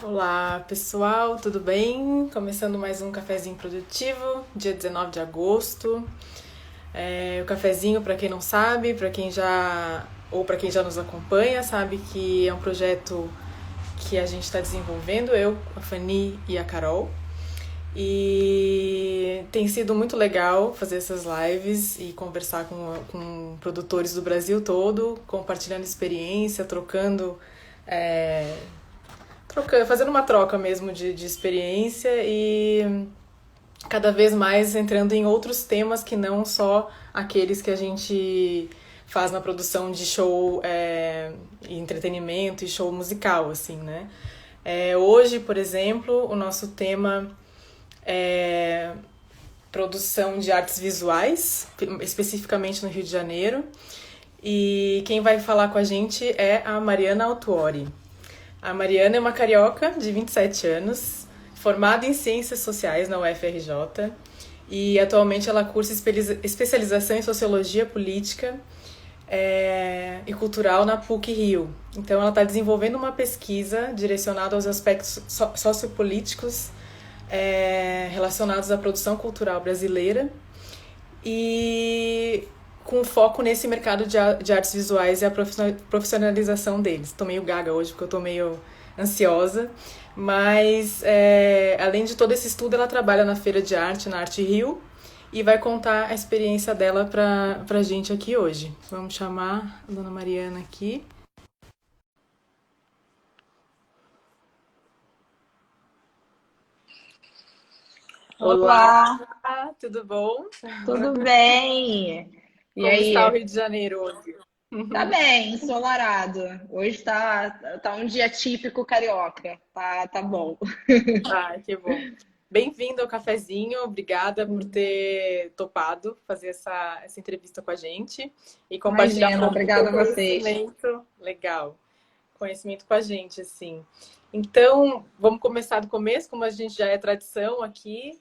Olá, pessoal, tudo bem? Começando mais um cafezinho produtivo, dia 19 de agosto. O cafezinho, para quem não sabe, para quem já ou para quem já nos acompanha, sabe que é um projeto que a gente está desenvolvendo, eu, a Fanny e a Carol. E tem sido muito legal fazer essas lives e conversar com produtores do Brasil todo, compartilhando experiência, é, fazendo uma troca mesmo de experiência e cada vez mais entrando em outros temas que não só aqueles que a gente faz na produção de show e entretenimento e show musical, assim, né? Hoje, por exemplo, o nosso tema é produção de artes visuais, especificamente no Rio de Janeiro. E quem vai falar com a gente é a Mariana Altuori. A Mariana é uma carioca de 27 anos, formada em Ciências Sociais na UFRJ e atualmente ela cursa especialização em Sociologia Política e Cultural na PUC-Rio. Então ela está desenvolvendo uma pesquisa direcionada aos aspectos sociopolíticos relacionados à produção cultural brasileira e com foco nesse mercado de artes visuais e a profissionalização deles. Tô meio gaga hoje porque eu tô meio ansiosa, mas além de todo esse estudo, ela trabalha na Feira de Arte, na Arte Rio, e vai contar a experiência dela pra gente aqui hoje. Vamos chamar a dona Mariana aqui. Olá, Olá, tudo bom? tudo bem? E Como está o aí? Rio de Janeiro hoje? Tá bem, ensolarado. Hoje tá um dia típico carioca. Tá bom. Ah, que bom. Bem-vindo ao cafezinho, obrigada por ter topado fazer essa entrevista com a gente e compartilhar um Imagina, pouco do seu obrigada a vocês. conhecimento. Legal, conhecimento com a gente, assim. Então, vamos começar do começo, como a gente já é tradição aqui.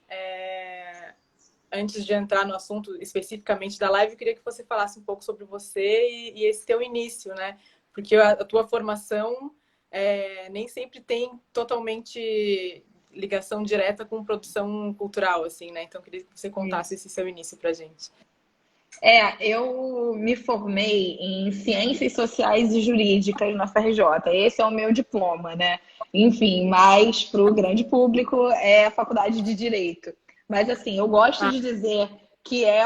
Antes de entrar no assunto especificamente da live, eu queria que você falasse um pouco sobre você e esse teu início, né? Porque a tua formação nem sempre tem totalmente ligação direta com produção cultural, assim, né? Então, eu queria que você contasse Isso. esse seu início pra gente. Eu me formei em Ciências Sociais e Jurídicas na FRJ. Esse é o meu diploma, né? Enfim, mas para o grande público é a Faculdade de Direito. Mas assim, eu gosto Ah, de dizer que é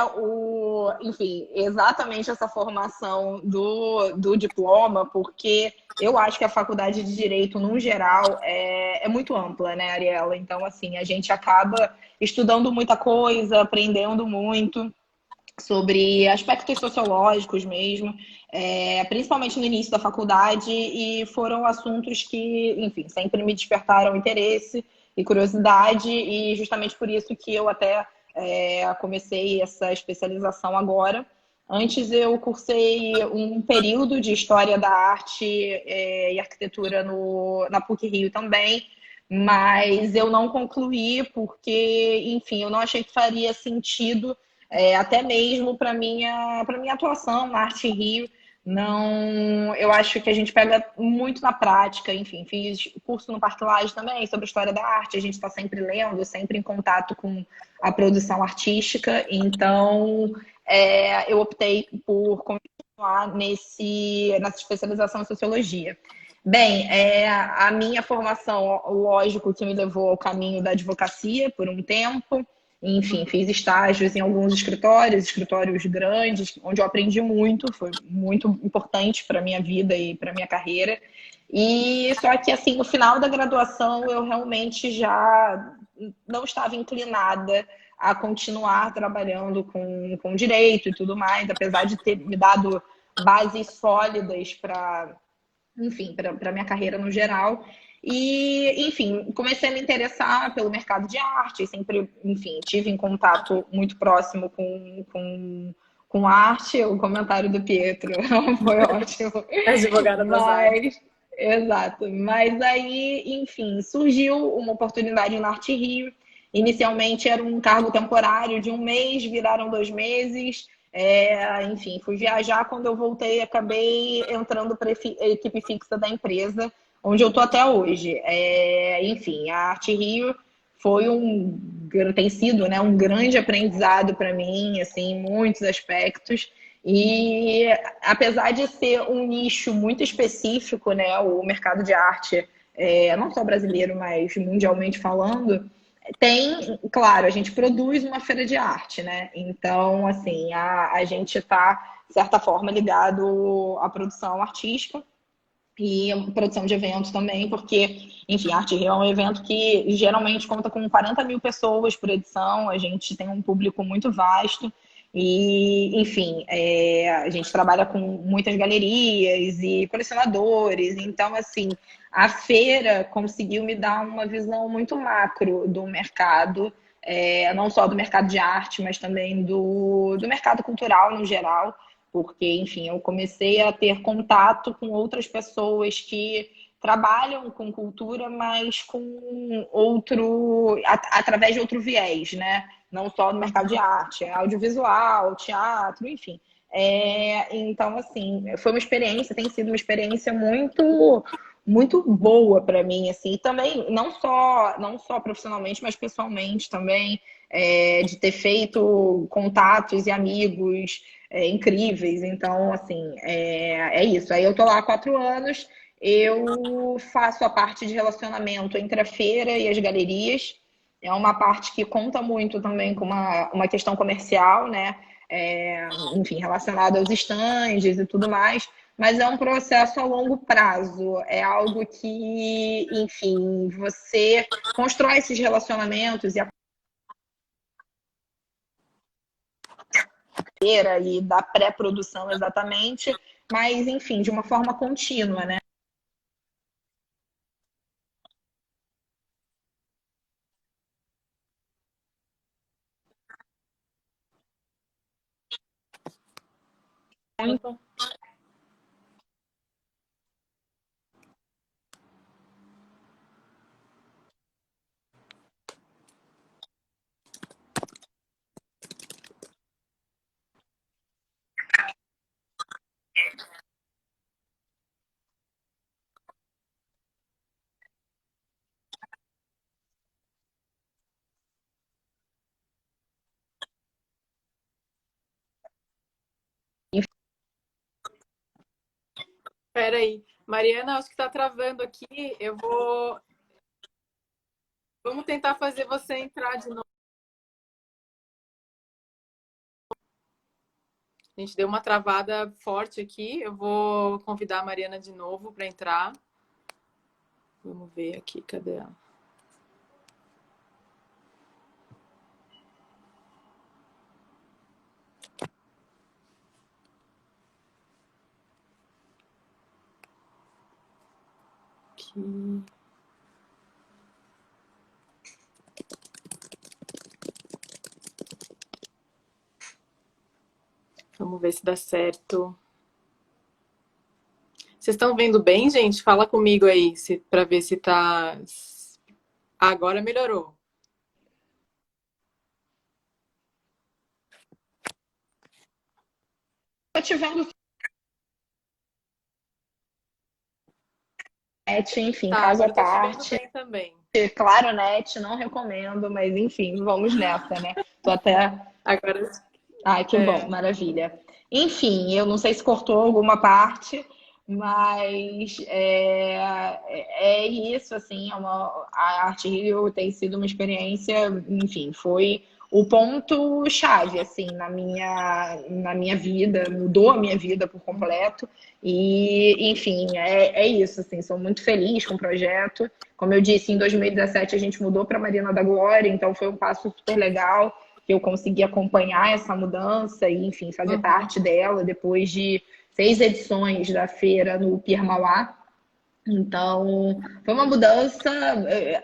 enfim, exatamente essa formação do diploma, porque eu acho que a Faculdade de Direito, no geral, é muito ampla, né, Ariela? Então, assim, a gente acaba estudando muita coisa, aprendendo muito sobre aspectos sociológicos mesmo, principalmente no início da faculdade, e foram assuntos que, enfim, sempre me despertaram interesse e curiosidade, e justamente por isso que eu até comecei essa especialização agora. Antes eu cursei um período de História da Arte e Arquitetura na PUC-Rio também, mas eu não concluí porque, enfim, eu não achei que faria sentido até mesmo para minha atuação na Arte Rio. Não, eu acho que a gente pega muito na prática. Enfim, fiz curso no Parque Lage também sobre história da arte. A gente está sempre lendo, sempre em contato com a produção artística. Então, eu optei por continuar nessa especialização em sociologia. Bem, a minha formação, lógico, que me levou ao caminho da advocacia por um tempo. Enfim, fiz estágios em alguns escritórios grandes, onde eu aprendi muito, foi muito importante para a minha vida e para a minha carreira. E só que, assim, no final da graduação, eu realmente já não estava inclinada a continuar trabalhando com direito e tudo mais, apesar de ter me dado bases sólidas para, enfim, para minha carreira no geral. E, enfim, comecei a me interessar pelo mercado de arte, sempre, enfim, tive em contato muito próximo com arte. O comentário do Pietro foi ótimo. advogada das artes. Mas, exato. Mas aí, enfim, surgiu uma oportunidade na Arte Rio. Inicialmente era um cargo temporário de um mês, viraram 2 meses. Enfim, fui viajar. Quando eu voltei, acabei entrando para a equipe fixa da empresa, onde eu tô até hoje. Enfim, a Arte Rio tem sido, né, um grande aprendizado para mim, assim, em muitos aspectos. E apesar de ser um nicho muito específico, né, o mercado de arte, não só brasileiro, mas mundialmente falando, tem, claro, a gente produz uma feira de arte, né? Então, assim, a gente está, de certa forma, ligado à produção artística e produção de eventos também, porque, enfim, a Arte Rio é um evento que geralmente conta com 40 mil pessoas por edição, a gente tem um público muito vasto e, enfim, a gente trabalha com muitas galerias e colecionadores, então, assim, a feira conseguiu me dar uma visão muito macro do mercado, não só do mercado de arte, mas também do mercado cultural no geral, porque, enfim, eu comecei a ter contato com outras pessoas que trabalham com cultura, mas com através de outro viés, né? Não só no mercado de arte, audiovisual, teatro, enfim. Então, assim, foi uma experiência, tem sido uma experiência muito boa para mim, assim, e também não só profissionalmente, mas pessoalmente também, de ter feito contatos e amigos incríveis. Então, assim, é isso. Aí eu tô lá há 4 anos, eu faço a parte de relacionamento entre a feira e as galerias. É uma parte que conta muito também com uma questão comercial, né? Enfim, relacionada aos estandes e tudo mais. Mas é um processo a longo prazo. É algo que, enfim, você constrói esses relacionamentos e a feira e da pré-produção exatamente, mas, enfim, de uma forma contínua, né? Opa. Espera aí. Mariana, acho que está travando aqui. Eu vou. Vamos tentar fazer você entrar de novo. A gente deu uma travada forte aqui. Eu vou convidar a Mariana de novo para entrar. Vamos ver aqui, cadê ela? Aqui. Vamos ver se dá certo. Vocês estão vendo bem, gente? Fala comigo aí, para ver se tá. Agora melhorou. Tô te vendo net, enfim, Tá, caso agora à eu tô te vendo parte. bem também. Claro, net, não recomendo, mas enfim, vamos nessa, né? Tô até. Agora, Ai, que bom, é, maravilha. Enfim, eu não sei se cortou alguma parte, mas é isso, assim, a Arte Rio tem sido uma experiência, enfim, foi o ponto-chave, assim, na minha vida, mudou a minha vida por completo, e, enfim, é isso, assim, sou muito feliz com o projeto. Como eu disse, em 2017 a gente mudou para Marina da Glória, então foi um passo super legal que eu consegui acompanhar essa mudança e, enfim, fazer uhum. parte dela depois de 6 edições da feira no Pier Mauá. Então, foi uma mudança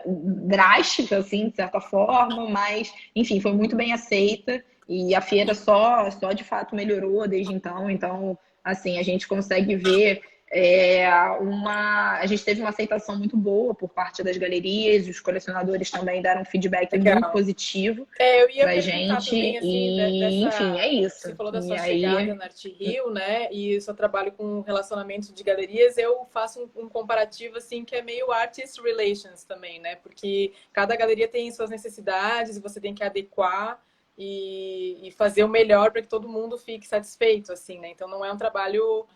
drástica, assim, de certa forma, mas, enfim, foi muito bem aceita e a feira só de fato melhorou desde então. Então, assim, a gente consegue ver A gente teve uma aceitação muito boa por parte das galerias, os colecionadores também deram um feedback muito Legal. positivo Eu ia pra perguntar gente, também, assim, e enfim, é Você isso. falou da E sua chegada aí, na Arte Rio, né? E o seu trabalho com relacionamento de galerias. Eu faço um comparativo, assim, que é meio artist relations também, né? Porque cada galeria tem suas necessidades e você tem que adequar e fazer o melhor para que todo mundo fique satisfeito, assim, né? Então não é um trabalho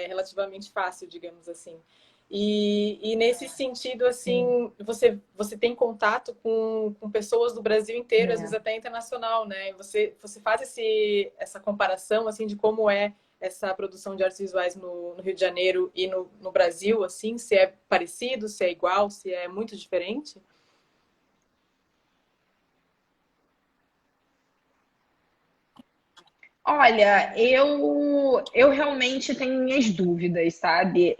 relativamente fácil, digamos assim. E nesse sentido, sim. assim, você tem contato com pessoas do Brasil inteiro, às vezes É. até internacional, né? Você faz essa comparação, assim, de como é essa produção de artes visuais no Rio de Janeiro e no Brasil, assim, se é parecido, se é igual, se é muito diferente? Olha, eu realmente tenho minhas dúvidas, sabe?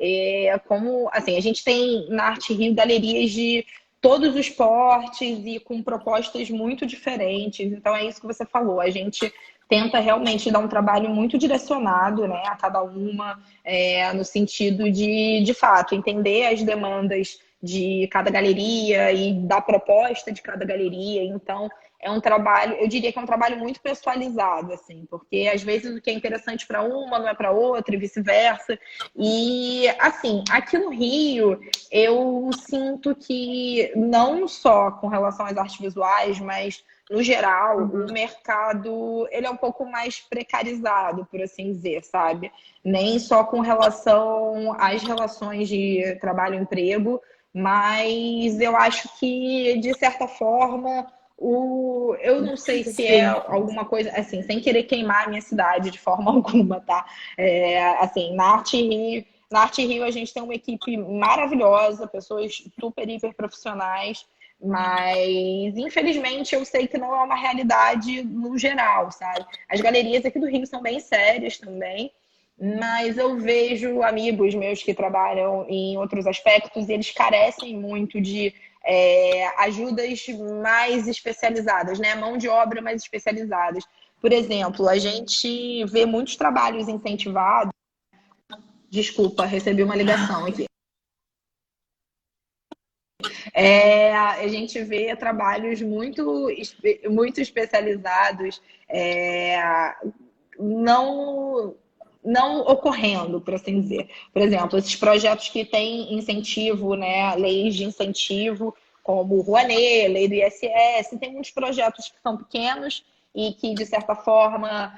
Como, assim, a gente tem na Arte Rio galerias de todos os portes e com propostas muito diferentes. Então é isso que você falou. A gente tenta realmente dar um trabalho muito direcionado, né, a cada uma, no sentido de fato, entender as demandas de cada galeria e da proposta de cada galeria. Então, é um trabalho, eu diria que é um trabalho muito pessoalizado, assim, porque às vezes o que é interessante para uma não é para outra e vice-versa. E, assim, aqui no Rio, eu sinto que não só com relação às artes visuais, mas no geral, o Uhum. mercado ele é um pouco mais precarizado, por assim dizer, sabe? Nem só com relação às relações de trabalho-emprego, mas eu acho que, de certa forma, eu não sei se é Sim. alguma coisa, assim, sem querer queimar a minha cidade de forma alguma, tá? Assim, na Arte Rio a gente tem uma equipe maravilhosa, pessoas super, hiper profissionais, mas infelizmente eu sei que não é uma realidade no geral, sabe? As galerias aqui do Rio são bem sérias também, mas eu vejo amigos meus que trabalham em outros aspectos e eles carecem muito de ajudas mais especializadas, né? Mão de obra mais especializadas. Por exemplo, a gente vê muitos trabalhos incentivados. Desculpa, recebi uma ligação aqui. A gente vê trabalhos muito especializados, não, não ocorrendo, por assim dizer. Por exemplo, esses projetos que têm incentivo, né, leis de incentivo, como o Rouanet, lei do ISS, tem muitos projetos que são pequenos e que, de certa forma,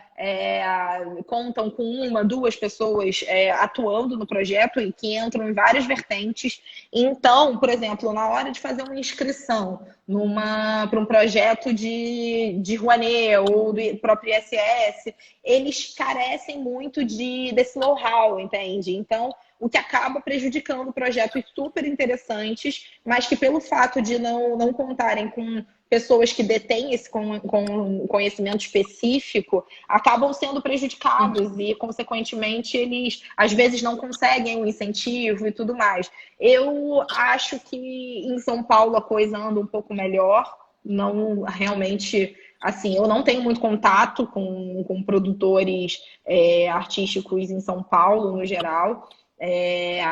contam com uma, duas pessoas atuando no projeto e que entram em várias vertentes. Então, por exemplo, na hora de fazer uma inscrição para um projeto de Rouanet ou do próprio ISS, eles carecem muito desse know-how, entende? Então, o que acaba prejudicando projetos super interessantes, mas que pelo fato de não contarem com pessoas que detêm esse com conhecimento específico, acabam sendo prejudicados e, consequentemente, eles às vezes não conseguem o incentivo e tudo mais. Eu acho que em São Paulo a coisa anda um pouco melhor, não realmente. Assim, eu não tenho muito contato com produtores artísticos em São Paulo, no geral.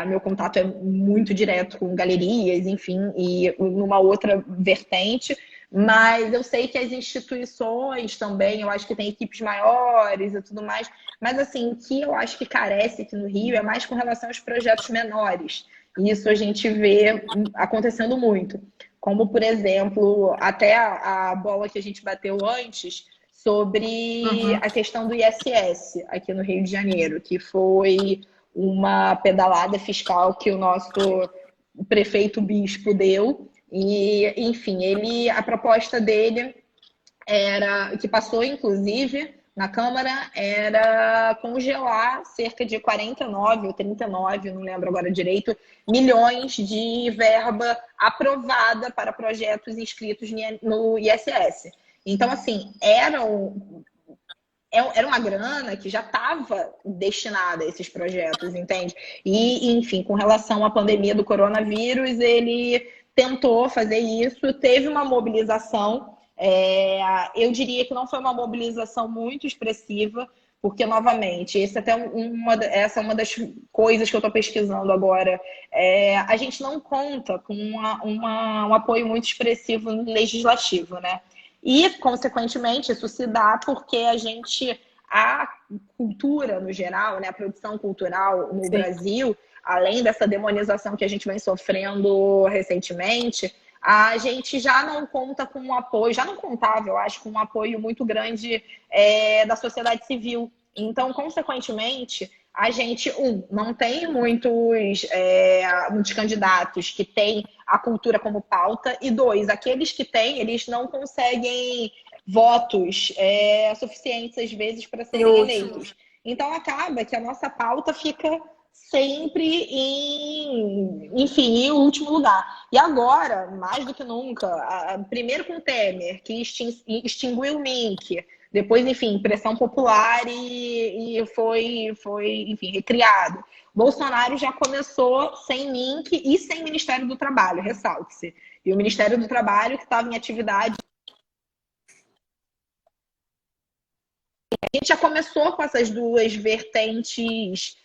Meu contato é muito direto com galerias, enfim, e numa outra vertente. Mas eu sei que as instituições também, eu acho que tem equipes maiores e tudo mais. Mas, assim, o que eu acho que carece aqui no Rio é mais com relação aos projetos menores. E isso a gente vê acontecendo muito. Como, por exemplo, até a bola que a gente bateu antes sobre Uhum. a questão do ISS aqui no Rio de Janeiro, que foi uma pedalada fiscal que o nosso prefeito Bispo deu. E, enfim, a proposta dele era, que passou inclusive na Câmara, era congelar cerca de 49 ou 39, não lembro agora direito, milhões de verba aprovada para projetos inscritos no ISS. Então, assim, era uma grana que já estava destinada a esses projetos, entende? E, enfim, com relação à pandemia do coronavírus, ele tentou fazer isso, teve uma mobilização. Eu diria que não foi uma mobilização muito expressiva, porque, novamente, essa é uma das coisas que eu estou pesquisando agora. A gente não conta com um apoio muito expressivo no legislativo, né? E, consequentemente, isso se dá porque a cultura no geral, né, a produção cultural no Sim. Brasil, além dessa demonização que a gente vem sofrendo recentemente, a gente já não conta com um apoio, já não contava, eu acho, com um apoio muito grande da sociedade civil. Então, consequentemente, a gente, não tem muitos candidatos que têm a cultura como pauta, e dois, aqueles que têm, eles não conseguem votos suficientes, às vezes, para serem eleitos. Então, acaba que a nossa pauta fica sempre enfim, em último lugar. E agora, mais do que nunca, primeiro com o Temer, que extinguiu o Link, depois, enfim, pressão popular e foi, enfim, recriado. Bolsonaro já começou sem Link e sem Ministério do Trabalho, ressalte-se. E o Ministério do Trabalho, que estava em atividade. A gente já começou com essas duas vertentes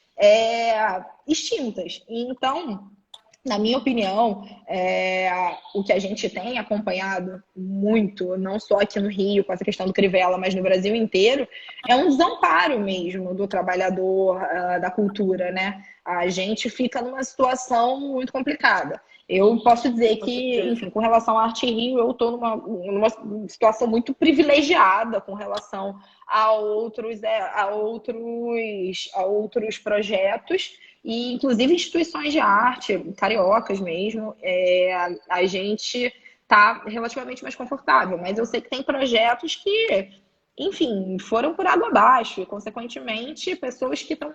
extintas. Então, na minha opinião, o que a gente tem acompanhado muito, não só aqui no Rio, com essa questão do Crivella, mas no Brasil inteiro, é um desamparo mesmo do trabalhador da cultura, né? A gente fica numa situação muito complicada. Eu posso dizer que, enfim, com relação à Arte Rio, eu estou numa situação muito privilegiada com relação a outros projetos, e inclusive instituições de arte, cariocas mesmo, a gente está relativamente mais confortável. Mas eu sei que tem projetos que, enfim, foram por água abaixo, e, consequentemente, pessoas que estão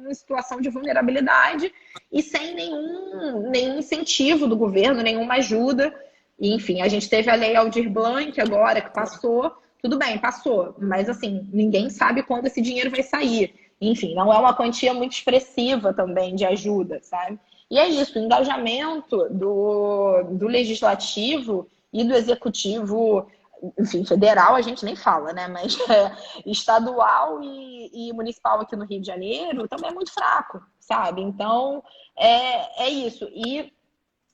em situação de vulnerabilidade e sem nenhum incentivo do governo, nenhuma ajuda. E, enfim, a gente teve a Lei Aldir Blanc agora, que passou. Tudo bem, passou, mas assim, ninguém sabe quando esse dinheiro vai sair. Enfim, não é uma quantia muito expressiva também de ajuda, sabe? E é isso, o engajamento do legislativo e do executivo, enfim, federal a gente nem fala, né? Mas estadual e municipal aqui no Rio de Janeiro também é muito fraco, sabe? Então, é isso. E,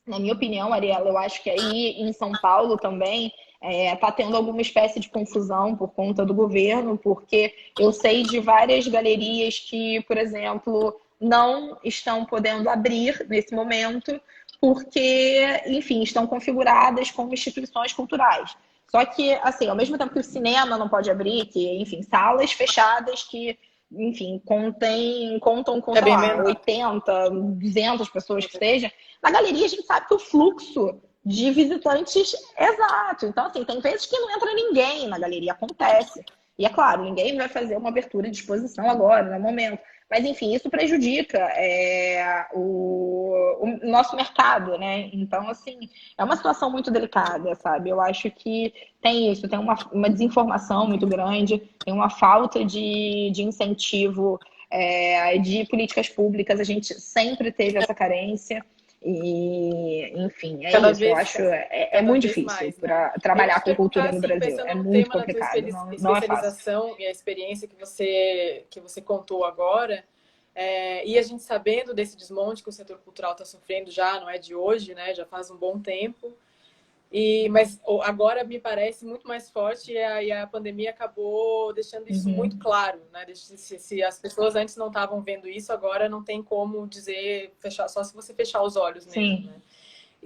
na minha opinião, Ariela, eu acho que aí em São Paulo também está tendo alguma espécie de confusão por conta do governo, porque eu sei de várias galerias que, por exemplo, não estão podendo abrir nesse momento, porque, enfim, estão configuradas como instituições culturais. Só que, assim, ao mesmo tempo que o cinema não pode abrir, que, enfim, salas fechadas que, enfim, contam com, sei bem lá, menor. 80, 200 pessoas que seja, na galeria a gente sabe que o fluxo de visitantes é exato. Então, assim, tem vezes que não entra ninguém na galeria, acontece. E é claro, ninguém vai fazer uma abertura de exposição agora, no momento. Mas, enfim, isso prejudica o nosso mercado, né? Então, assim, é uma situação muito delicada, sabe? Eu acho que tem isso, tem uma desinformação muito grande, tem uma falta de incentivo de políticas públicas, a gente sempre teve essa carência. E, enfim, Cada isso. Eu vez, acho cada muito vez difícil mais, né? para Eu ia trabalhar te com perguntar, cultura no assim, Brasil. pensando É no muito tema da tua complicado, não é fácil. especialização e a experiência que você contou agora, e a gente sabendo desse desmonte que o setor cultural está sofrendo já, não é de hoje, né? Já faz um bom tempo. Mas agora me parece muito mais forte e a pandemia acabou deixando isso muito claro, né? Se as pessoas antes não estavam vendo isso, agora não tem como dizer, fechar, só se você fechar os olhos mesmo, Sim. né?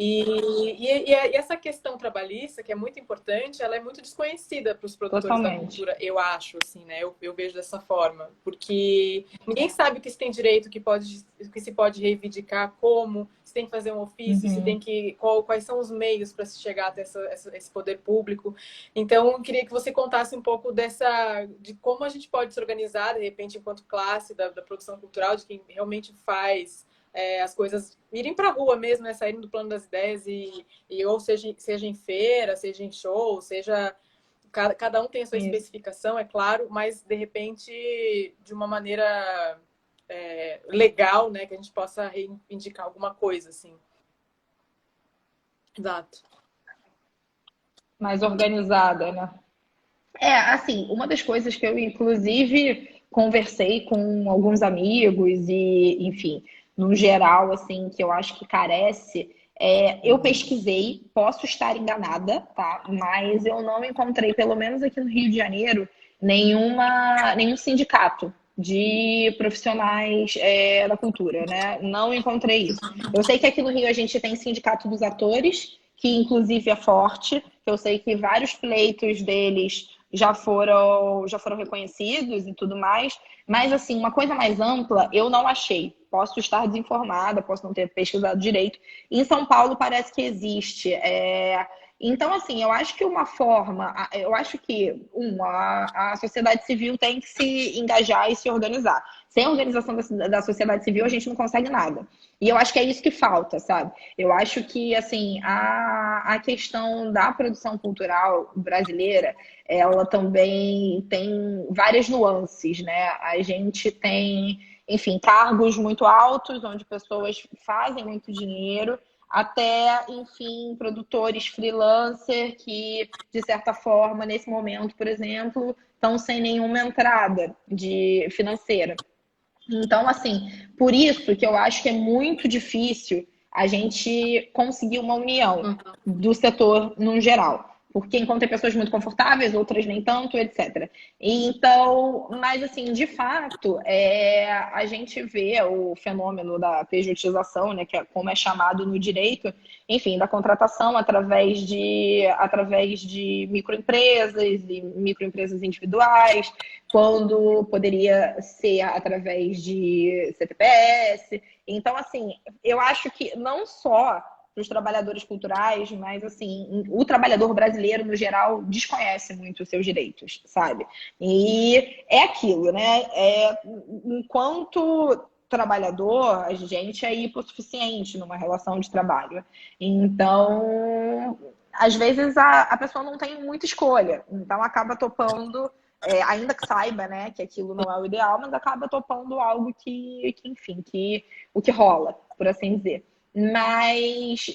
E essa questão trabalhista, que é muito importante, ela é muito desconhecida para os produtores da Totalmente. cultura, eu acho, assim, né? Eu vejo dessa forma, porque ninguém sabe o que se tem direito, o que se pode reivindicar, como, se tem que fazer um ofício, se tem que, quais são os meios para se chegar até esse poder público. Então, eu queria que você contasse um pouco de como a gente pode se organizar, de repente, enquanto classe da produção cultural, de quem realmente faz as coisas irem para a rua mesmo, né? Saírem do plano das ideias ou seja em feira, seja em show, seja... Cada um tem a sua Isso. especificação, é claro, mas de repente de uma maneira legal, né? Que a gente possa reivindicar alguma coisa, assim. Exato. Mais organizada, né? Assim, uma das coisas que eu, inclusive, conversei com alguns amigos e, enfim, no geral, assim, que eu acho que carece. Eu pesquisei, posso estar enganada, tá? Mas eu não encontrei, pelo menos aqui no Rio de Janeiro, nenhum sindicato de profissionais da cultura, né? Não encontrei isso. Eu sei que aqui no Rio a gente tem sindicato dos atores, que inclusive é forte, que eu sei que vários pleitos deles já foram reconhecidos e tudo mais, mas assim, uma coisa mais ampla eu não achei. Posso estar desinformada, posso não ter pesquisado direito. Em São Paulo parece que existe. Então, assim, eu acho que uma forma, eu acho que a sociedade civil tem que se engajar e se organizar. Sem a organização da sociedade civil, a gente não consegue nada. E eu acho que é isso que falta, sabe? Eu acho que, assim, a questão da produção cultural brasileira, ela também tem várias nuances, né? A gente tem, enfim, cargos muito altos, onde pessoas fazem muito dinheiro, até, enfim, produtores freelancer que, de certa forma, nesse momento, por exemplo, estão sem nenhuma entrada financeira. Então, assim, por isso que eu acho que é muito difícil a gente conseguir uma união do setor no geral. Porque enquanto tem pessoas muito confortáveis, outras nem tanto, etc. Então, mas assim, de fato, a gente vê o fenômeno da pejotização, né, que é como é chamado no direito, enfim, da contratação através de microempresas e microempresas individuais, quando poderia ser através de CTPS. Então, assim, eu acho que não só para os trabalhadores culturais, mas, assim, o trabalhador brasileiro, no geral, desconhece muito os seus direitos, sabe? E é aquilo, né? Enquanto trabalhador, a gente é hipossuficiente numa relação de trabalho. Então, às vezes, a pessoa não tem muita escolha. Então, acaba topando ainda que saiba, né, que aquilo não é o ideal, mas acaba topando algo enfim, o que rola, por assim dizer. Mas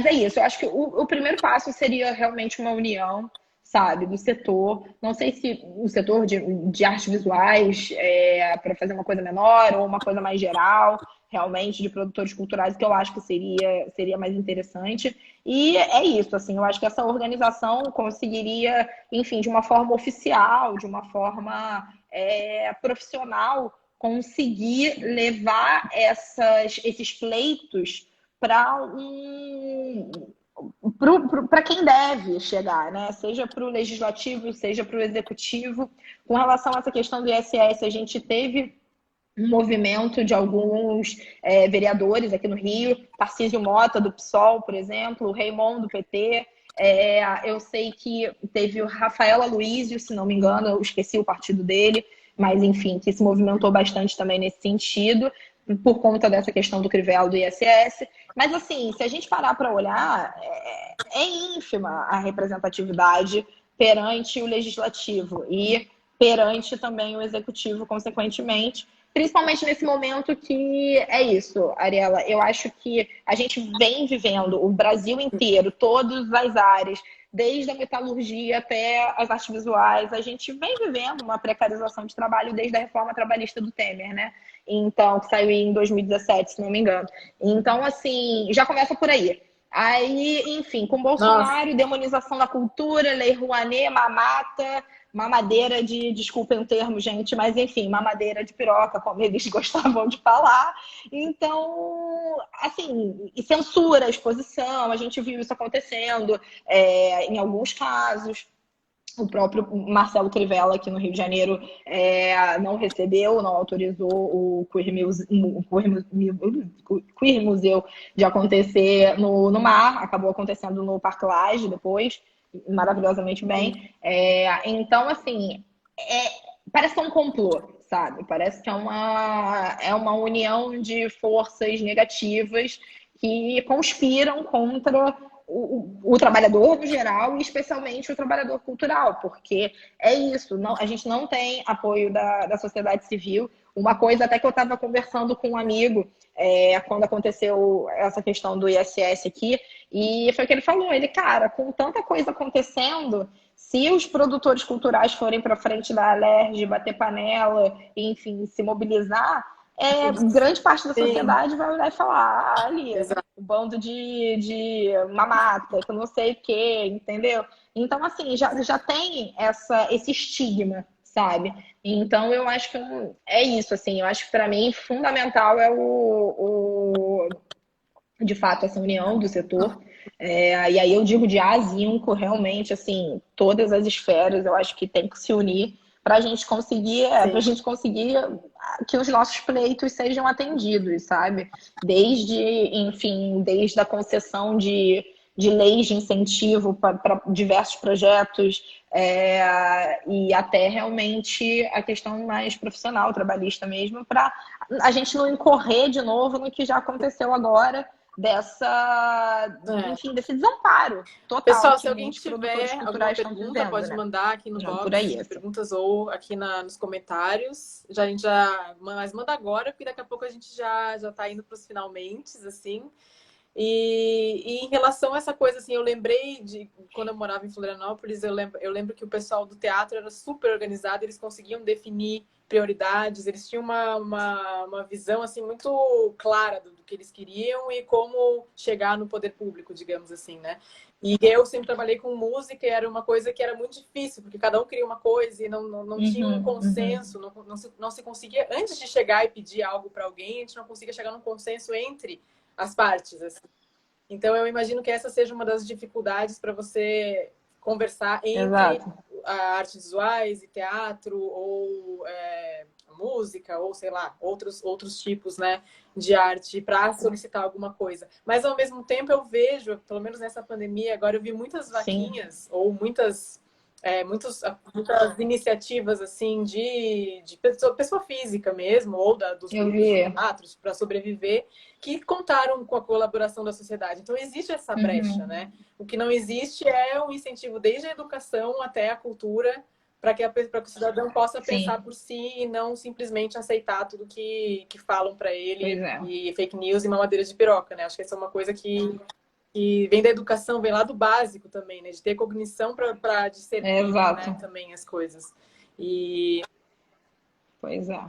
é isso, eu acho que o primeiro passo seria realmente uma união, sabe, do setor. Não sei se o setor de artes visuais para fazer uma coisa menor ou uma coisa mais geral, realmente, de produtores culturais, que eu acho que seria mais interessante. E é isso, assim, eu acho que essa organização conseguiria, enfim, de uma forma oficial, de uma forma profissional, conseguir levar esses pleitos para quem deve chegar, né? Seja para o legislativo, seja para o executivo. Com relação a essa questão do ISS, a gente teve um movimento de alguns vereadores aqui no Rio, Tarcísio Mota, do PSOL, por exemplo, o Raymond, do PT. Eu sei que teve o Rafael Aloysio, se não me engano, eu esqueci o partido dele, mas enfim, que se movimentou bastante também nesse sentido, por conta dessa questão do Crivella do ISS. Mas assim, se a gente parar para olhar, é ínfima a representatividade perante o legislativo e perante também o executivo, consequentemente. Principalmente nesse momento que é isso, Ariela. Eu acho que a gente vem vivendo o Brasil inteiro, todas as áreas, desde a metalurgia até as artes visuais, a gente vem vivendo uma precarização de trabalho desde a reforma trabalhista do Temer, né? Então, que saiu em 2017, se não me engano. Então, assim, já começa por aí. Aí, enfim, com Nossa, Bolsonaro, demonização da cultura, Lei Rouanet, mamata, mamadeira desculpem o termo, gente, mas enfim, mamadeira de piroca, como eles gostavam de falar. Então, assim, e censura a exposição, a gente viu isso acontecendo em alguns casos. O próprio Marcelo Crivella, aqui no Rio de Janeiro, não recebeu, não autorizou o Queer Museu de acontecer no mar, acabou acontecendo no Parque Lage depois, maravilhosamente bem. Então, assim, parece que é um complô, sabe? Parece que é uma união de forças negativas que conspiram contra o trabalhador no geral e especialmente o trabalhador cultural, porque é isso, a gente não tem apoio da sociedade civil. Uma coisa até que eu estava conversando com um amigo quando aconteceu essa questão do ISS aqui, e foi o que ele falou, cara, com tanta coisa acontecendo, se os produtores culturais forem para frente da Alerj, bater panela, enfim, se mobilizar, grande parte da Sim, sociedade vai olhar e falar, ah, ali, exato. o bando de mamata, que eu não sei o quê, entendeu? Então, assim, já tem esse estigma, sabe? Então, eu acho que é isso, assim, eu acho que para mim fundamental é de fato, essa união do setor. E aí eu digo de A a Zinco, realmente, assim, todas as esferas, eu acho que tem que se unir para a Sim, gente conseguir que os nossos pleitos sejam atendidos, sabe? Desde a concessão de leis de incentivo para diversos projetos, e até realmente a questão mais profissional, trabalhista mesmo, para a gente não incorrer de novo no que já aconteceu agora, é. enfim, desse desamparo total Pessoal, se que alguém muitos produtores tiver alguma culturais estão pergunta, vivendo, pode né? mandar aqui no Não, por aí box de essa. perguntas ou aqui nos comentários. A gente já, mas manda agora, porque daqui a pouco a gente já tá indo para os finalmente, assim. E em relação a essa coisa, assim, eu lembrei de quando eu morava em Florianópolis, eu lembro que o pessoal do teatro era super organizado, eles conseguiam definir prioridades, eles tinham uma visão, assim, muito clara do que eles queriam e como chegar no poder público, digamos assim, né? E eu sempre trabalhei com música e era uma coisa que era muito difícil, porque cada um queria uma coisa e não tinha um Uhum, uhum. consenso, não se conseguia, antes de chegar e pedir algo para alguém, a gente não conseguia chegar num consenso entre as partes. Assim. Então, eu imagino que essa seja uma das dificuldades para você conversar entre Exato. artes visuais e teatro, ou música, ou sei lá, outros tipos, né, de arte para solicitar alguma coisa. Mas, ao mesmo tempo, eu vejo, pelo menos nessa pandemia, agora eu vi muitas Sim, vaquinhas ou muitas iniciativas assim de pessoa física mesmo, ou dos eu grupos de vi. teatros para sobreviver, que contaram com a colaboração da sociedade. Então existe essa brecha, Uhum. né? O que não existe é um incentivo desde a educação até a cultura para que o cidadão possa pensar Sim, por si e não simplesmente aceitar tudo que falam para ele pois é. e fake news e mamadeira de piroca, né? Acho que essa é uma coisa que vem da educação, vem lá do básico também, né? De ter cognição para discernir, né? Exato. Também as coisas. E Pois é.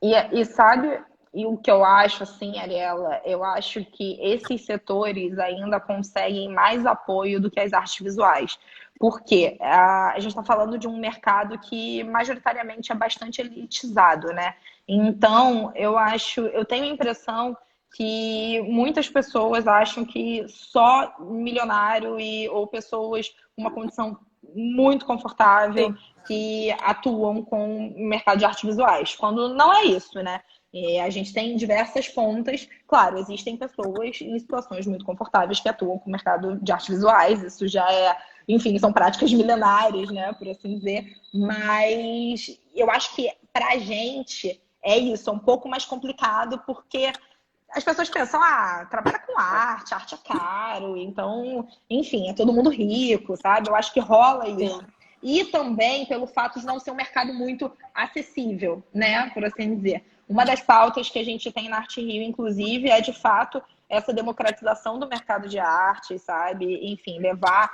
E sabe, e o que eu acho, assim, Ariela, eu acho que esses setores ainda conseguem mais apoio do que as artes visuais. Porque a gente está falando de um mercado que majoritariamente é bastante elitizado, né? Então, eu tenho a impressão que muitas pessoas acham que só milionário ou pessoas com uma condição muito confortável sim, que atuam com o mercado de artes visuais, quando não é isso, né? A gente tem diversas pontas. Claro, existem pessoas em situações muito confortáveis que atuam com o mercado de artes visuais, isso já enfim, são práticas milenares, né, por assim dizer. Mas eu acho que pra gente é isso, é um pouco mais complicado, porque as pessoas pensam, trabalha com arte é caro, então, enfim, é todo mundo rico, sabe? Eu acho que rola sim. isso. E também pelo fato de não ser um mercado muito acessível, né? Por assim dizer. Uma das pautas que a gente tem na Arte Rio, inclusive, é de fato essa democratização do mercado de arte, sabe? Enfim, levar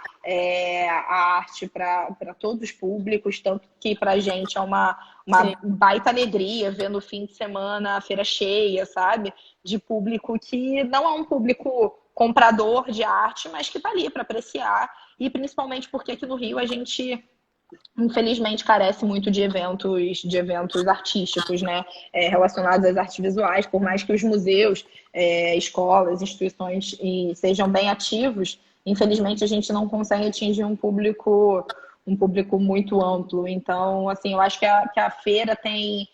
a arte para todos os públicos, tanto que para a gente é Sim. uma baita alegria ver no fim de semana a feira cheia, sabe? De público que não é um público comprador de arte, mas que está ali para apreciar. E principalmente porque aqui no Rio a gente infelizmente carece muito de eventos artísticos, né, relacionados às artes visuais, por mais que os museus, escolas, instituições sejam bem ativos, infelizmente a gente não consegue atingir um público muito amplo. Então, assim, eu acho que a feira tem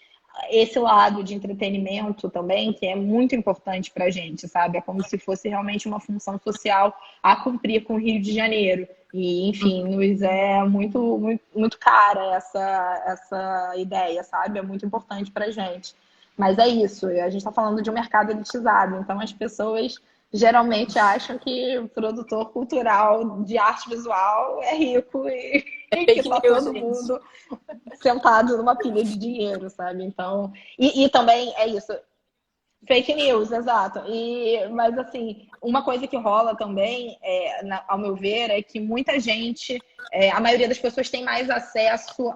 esse lado de entretenimento também, que é muito importante para a gente, sabe? É como se fosse realmente uma função social a cumprir com o Rio de Janeiro. E, enfim, nos é muito cara essa ideia, sabe? É muito importante para a gente. Mas é isso, a gente está falando de um mercado elitizado, então as pessoas geralmente acham que o produtor cultural de arte visual é rico e É que fake está news, todo gente. mundo sentado numa pilha de dinheiro, sabe? Então, e também é isso. Fake news, exato. Mas, assim, uma coisa que rola também, ao meu ver, é que muita gente, a maioria das pessoas tem mais acesso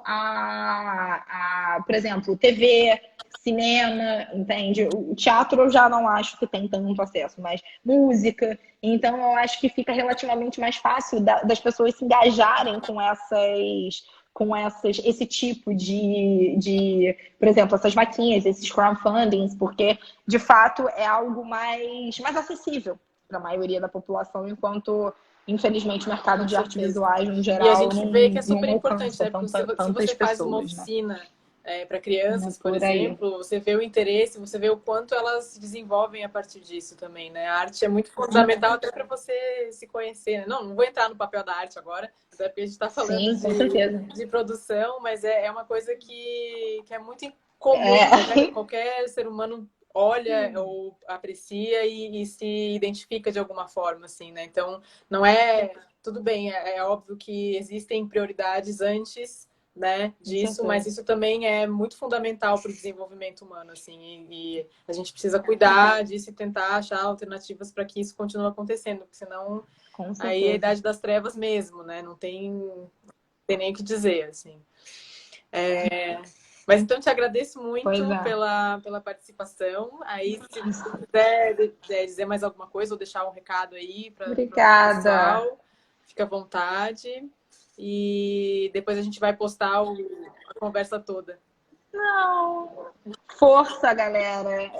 por exemplo, TV, cinema, entende? O teatro eu já não acho que tem tanto acesso, mas música. Então, eu acho que fica relativamente mais fácil das pessoas se engajarem esse tipo por exemplo, essas vaquinhas, esses crowdfundings, porque de fato é algo mais acessível para a maioria da população, enquanto infelizmente o mercado Com de artes certeza. visuais no E a geral gente vê que é super não importante, alcança né? Porque se tantas você faz uma pessoas, né? oficina para É crianças, por por aí. exemplo, você vê o interesse, você vê o quanto elas se desenvolvem a partir disso também, né? A arte é muito fundamental até para você se conhecer, né? Não vou entrar no papel da arte agora, até porque a gente está falando Sim, com certeza. de produção, mas é uma coisa que é muito comum, É. qualquer ser humano olha ou aprecia e se identifica de alguma forma, assim, né? Então, não é tudo bem, é óbvio que existem prioridades antes, né, Com disso, mas certeza. isso também é muito fundamental para o desenvolvimento humano, assim, e a gente precisa cuidar disso e tentar achar alternativas para que isso continue acontecendo, porque senão Com aí é a certeza. idade das trevas mesmo, né, não tem nem o que dizer, assim. Mas então te agradeço Pois muito é. pela participação. Aí, se você quiser dizer mais alguma coisa ou deixar um recado aí para o Obrigada. pessoal, fica à vontade. E depois a gente vai postar a conversa toda. Não. Força, galera.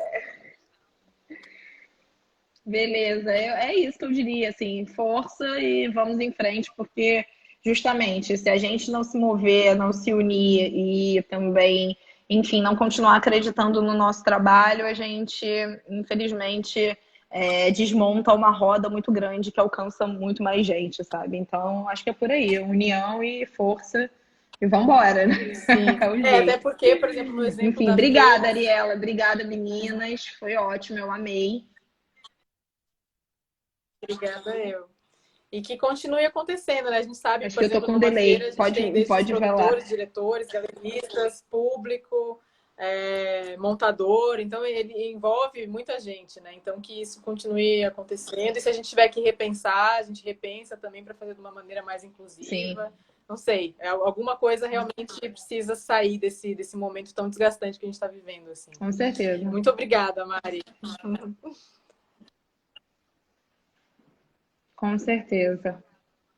Beleza, é isso que eu diria, assim, força e vamos em frente, porque justamente se a gente não se mover, não se unir e também, enfim, não continuar acreditando no nosso trabalho, a gente, infelizmente, desmonta uma roda muito grande que alcança muito mais gente, sabe? Então, acho que é por aí, união e força e vamos embora, né? Sim. É o Até jeito. porque, por exemplo, no exemplo Enfim, da obrigada, feira, Ariela, obrigada, meninas, foi ótimo, eu amei. obrigada eu. E que continue acontecendo, né? A gente sabe, Acho por que eu tô exemplo, com numa feira delay. a gente tem desde os Pode falar. produtores, diretores, galeristas, público, montador, então ele envolve muita gente, né? Então que isso continue acontecendo. E se a gente tiver que repensar, a gente repensa também para fazer de uma maneira mais Sim, inclusiva. Não sei, alguma coisa realmente precisa sair desse momento tão desgastante que a gente está vivendo, assim. com certeza. Muito obrigada, Mari. Com certeza.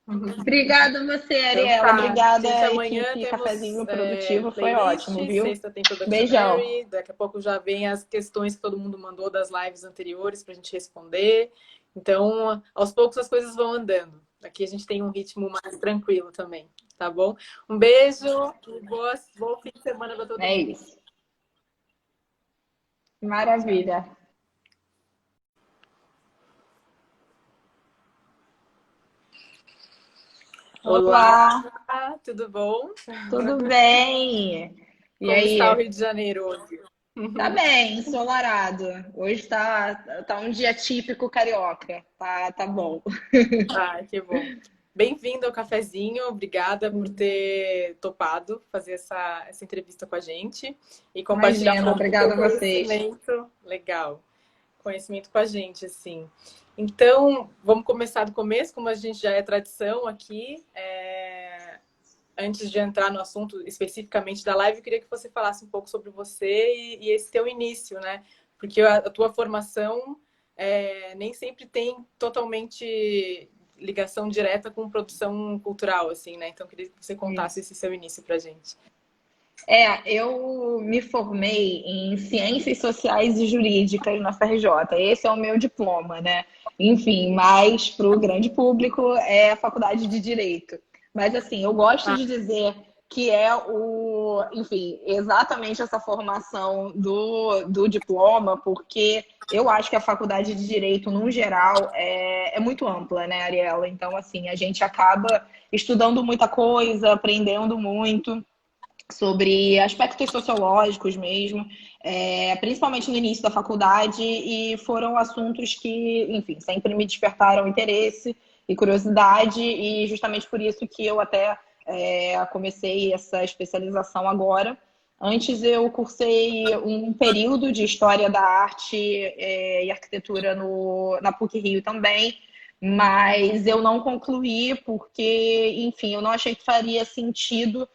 Obrigada a você, Então Ariela. tá, gente, Obrigada, amanhã equipe temos Cafezinho Produtivo. Foi playlist, ótimo, viu? sexta tem Beijão. Productionary, daqui a pouco já vem as questões que todo mundo mandou das lives anteriores pra gente responder. Então, aos poucos as coisas vão andando. Aqui a gente tem um ritmo mais tranquilo também, tá bom? Um beijo e bom fim de semana para todo É mundo. isso. Maravilha. Olá, Olá, tudo bom? tudo bem? E Como está o aí? Rio de Janeiro hoje? Tá bem, ensolarado. Hoje tá um dia típico carioca. Tá bom. Ah, que bom. Bem-vindo ao cafezinho, obrigada por ter topado fazer essa entrevista com a gente e compartilhar um Imagina, pouco do teu obrigada a vocês. conhecimento. Legal, conhecimento com a gente, assim. Então, vamos começar do começo, como a gente já é tradição aqui. Antes de entrar no assunto especificamente da live, eu queria que você falasse um pouco sobre você e esse teu início, né? Porque a tua formação nem sempre tem totalmente ligação direta com produção cultural, assim, né? Então, eu queria que você contasse Isso. esse seu início pra gente. Eu me formei em Ciências Sociais e Jurídicas na FRJ. Esse é o meu diploma, né? Enfim, mas para o grande público é a Faculdade de Direito. Mas assim, eu gosto Ah, de dizer que enfim, exatamente essa formação do diploma, porque eu acho que a Faculdade de Direito, no geral, é muito ampla, né, Ariela? Então, assim, a gente acaba estudando muita coisa, aprendendo muito sobre aspectos sociológicos mesmo, principalmente no início da faculdade, e foram assuntos que, enfim, sempre me despertaram interesse e curiosidade, e justamente por isso que eu até comecei essa especialização agora. Antes eu cursei um período de História da Arte e Arquitetura na PUC-Rio também, mas eu não concluí porque, enfim, eu não achei que faria sentido,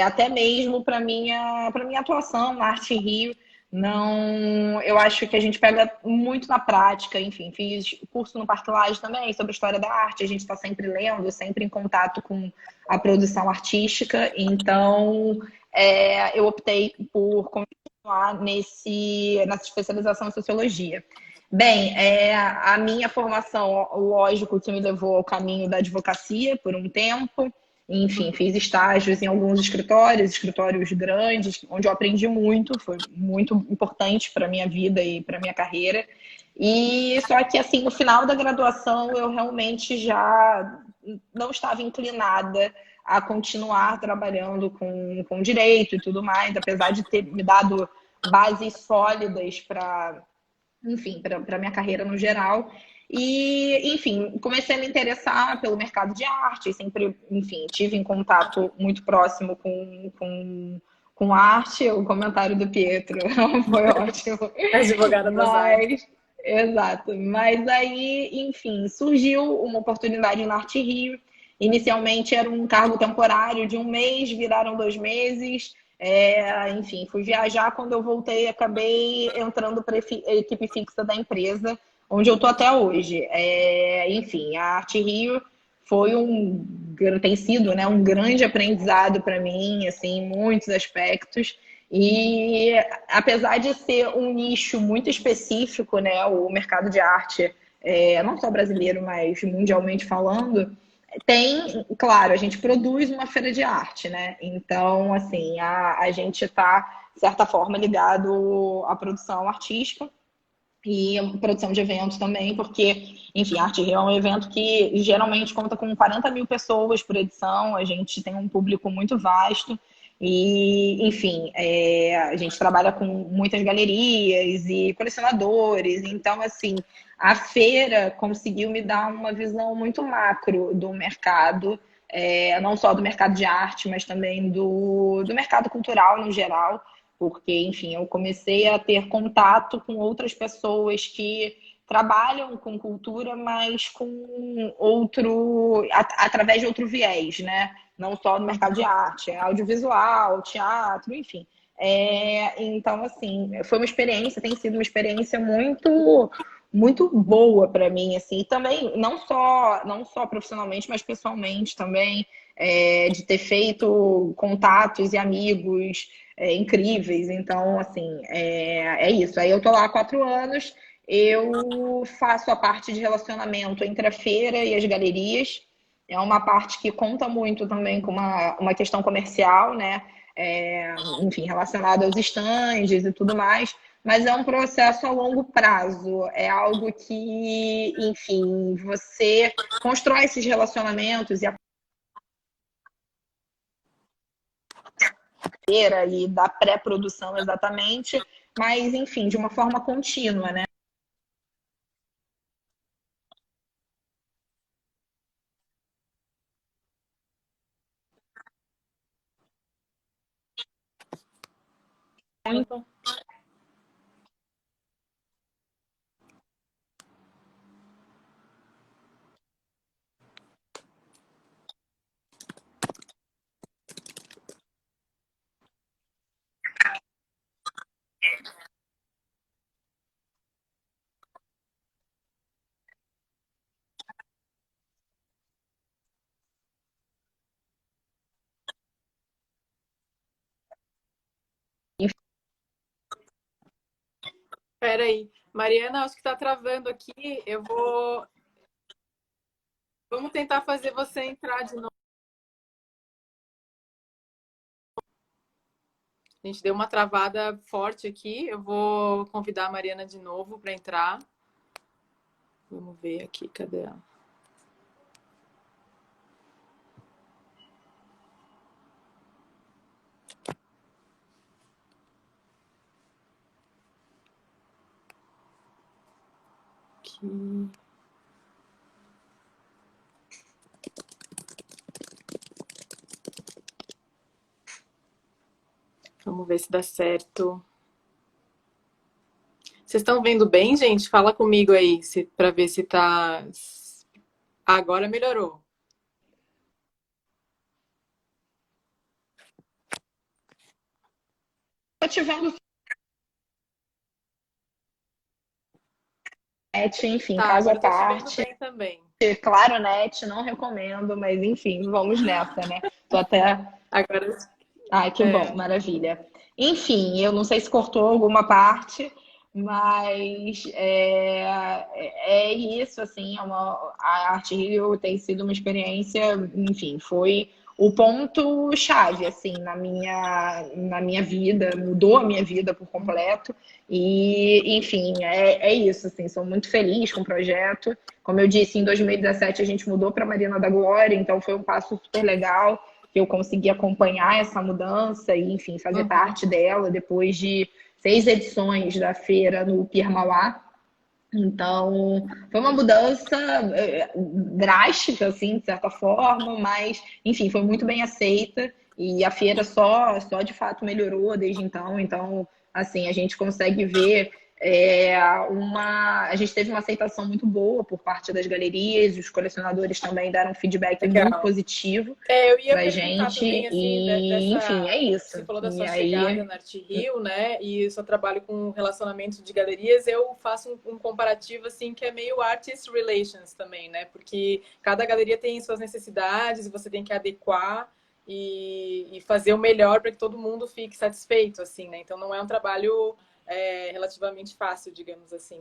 até mesmo para minha atuação na Arte Rio. Não, eu acho que a gente pega muito na prática, enfim, fiz curso no Parque Lage também sobre história da arte, a gente está sempre lendo, sempre em contato com a produção artística, então eu optei por continuar nessa especialização em sociologia. Bem, a minha formação, lógico, que me levou ao caminho da advocacia por um tempo. Enfim, fiz estágios em alguns escritórios grandes, onde eu aprendi muito, foi muito importante para a minha vida e para a minha carreira. E só que, assim, no final da graduação, eu realmente já não estava inclinada a continuar trabalhando com direito e tudo mais, apesar de ter me dado bases sólidas para, enfim, para minha carreira no geral. E, enfim, comecei a me interessar pelo mercado de arte, sempre, enfim, tive em contato muito próximo com arte. O comentário do Pietro foi ótimo. Advogada das artes. Mas, exato. Mas aí, enfim, surgiu uma oportunidade na Arte Rio. Inicialmente era um cargo temporário de um mês, viraram 2 meses. Enfim, fui viajar. Quando eu voltei, acabei entrando para a equipe fixa da empresa, onde eu estou até hoje. Enfim, a Arte Rio tem sido, né, um grande aprendizado para mim, assim, em muitos aspectos. E apesar de ser um nicho muito específico, né, o mercado de arte, não só brasileiro, mas mundialmente falando, tem, claro, a gente produz uma feira de arte, né? Então, assim, a gente está, de certa forma, ligado à produção artística e produção de eventos também, porque, enfim, a Arte Rio é um evento que geralmente conta com 40 mil pessoas por edição, a gente tem um público muito vasto e, enfim, a gente trabalha com muitas galerias e colecionadores, então, assim, a feira conseguiu me dar uma visão muito macro do mercado, não só do mercado de arte, mas também do mercado cultural no geral, porque, enfim, eu comecei a ter contato com outras pessoas que trabalham com cultura, mas com através de outro viés, né? Não só no mercado de arte, audiovisual, teatro, enfim. Então, assim, foi uma experiência, tem sido uma experiência muito boa para mim, assim, e também não só profissionalmente, mas pessoalmente também, de ter feito contatos e amigos incríveis. Então, assim, é isso. Aí eu tô lá há 4 anos, eu faço a parte de relacionamento entre a feira e as galerias. É uma parte que conta muito também com uma questão comercial, né? Enfim, relacionada aos estandes e tudo mais, mas é um processo a longo prazo. É algo que, enfim, você constrói esses relacionamentos e a feira e da pré-produção exatamente, mas, enfim, de uma forma contínua, né? Muito. Espera aí. Mariana, acho que está travando aqui. Eu vou. Vamos tentar fazer você entrar de novo. A gente deu uma travada forte aqui. Eu vou convidar a Mariana de novo para entrar. Vamos ver aqui, cadê ela? Aqui. Vamos ver se dá certo. Vocês estão vendo bem, gente? Fala comigo aí, para ver se tá. Agora melhorou. Tô te vendo, enfim, Tá, caso à agora eu tô te vendo parte. bem também. Claro, net, não recomendo, mas enfim, vamos nessa, né? Tô até. Agora, Ai, que bom, é, maravilha. Enfim, eu não sei se cortou alguma parte, mas é isso, assim, a Arte Rio tem sido uma experiência, enfim, foi o ponto-chave, assim, na minha vida, mudou a minha vida por completo, e, enfim, é isso, assim, sou muito feliz com o projeto. Como eu disse, em 2017 a gente mudou para Marina da Glória, então foi um passo super legal que eu consegui acompanhar essa mudança e, enfim, fazer uhum. parte dela depois de 6 edições da feira no Pier Mauá. Então, foi uma mudança drástica, assim, de certa forma, mas, enfim, foi muito bem aceita e a feira só de fato melhorou desde então. Então, assim, a gente consegue ver a gente teve uma aceitação muito boa por parte das galerias, os colecionadores também deram um feedback muito Legal. positivo Eu ia pra perguntar gente também, assim, e, enfim, é isso. Você falou da E sua chegada aí, na Arte Rio, né? E o seu trabalho com relacionamento de galerias. Eu faço um comparativo, assim, que é meio artist relations também, né? Porque cada galeria tem suas necessidades e você tem que adequar e fazer o melhor para que todo mundo fique satisfeito, assim, né? Então, não é um trabalho relativamente fácil, digamos assim.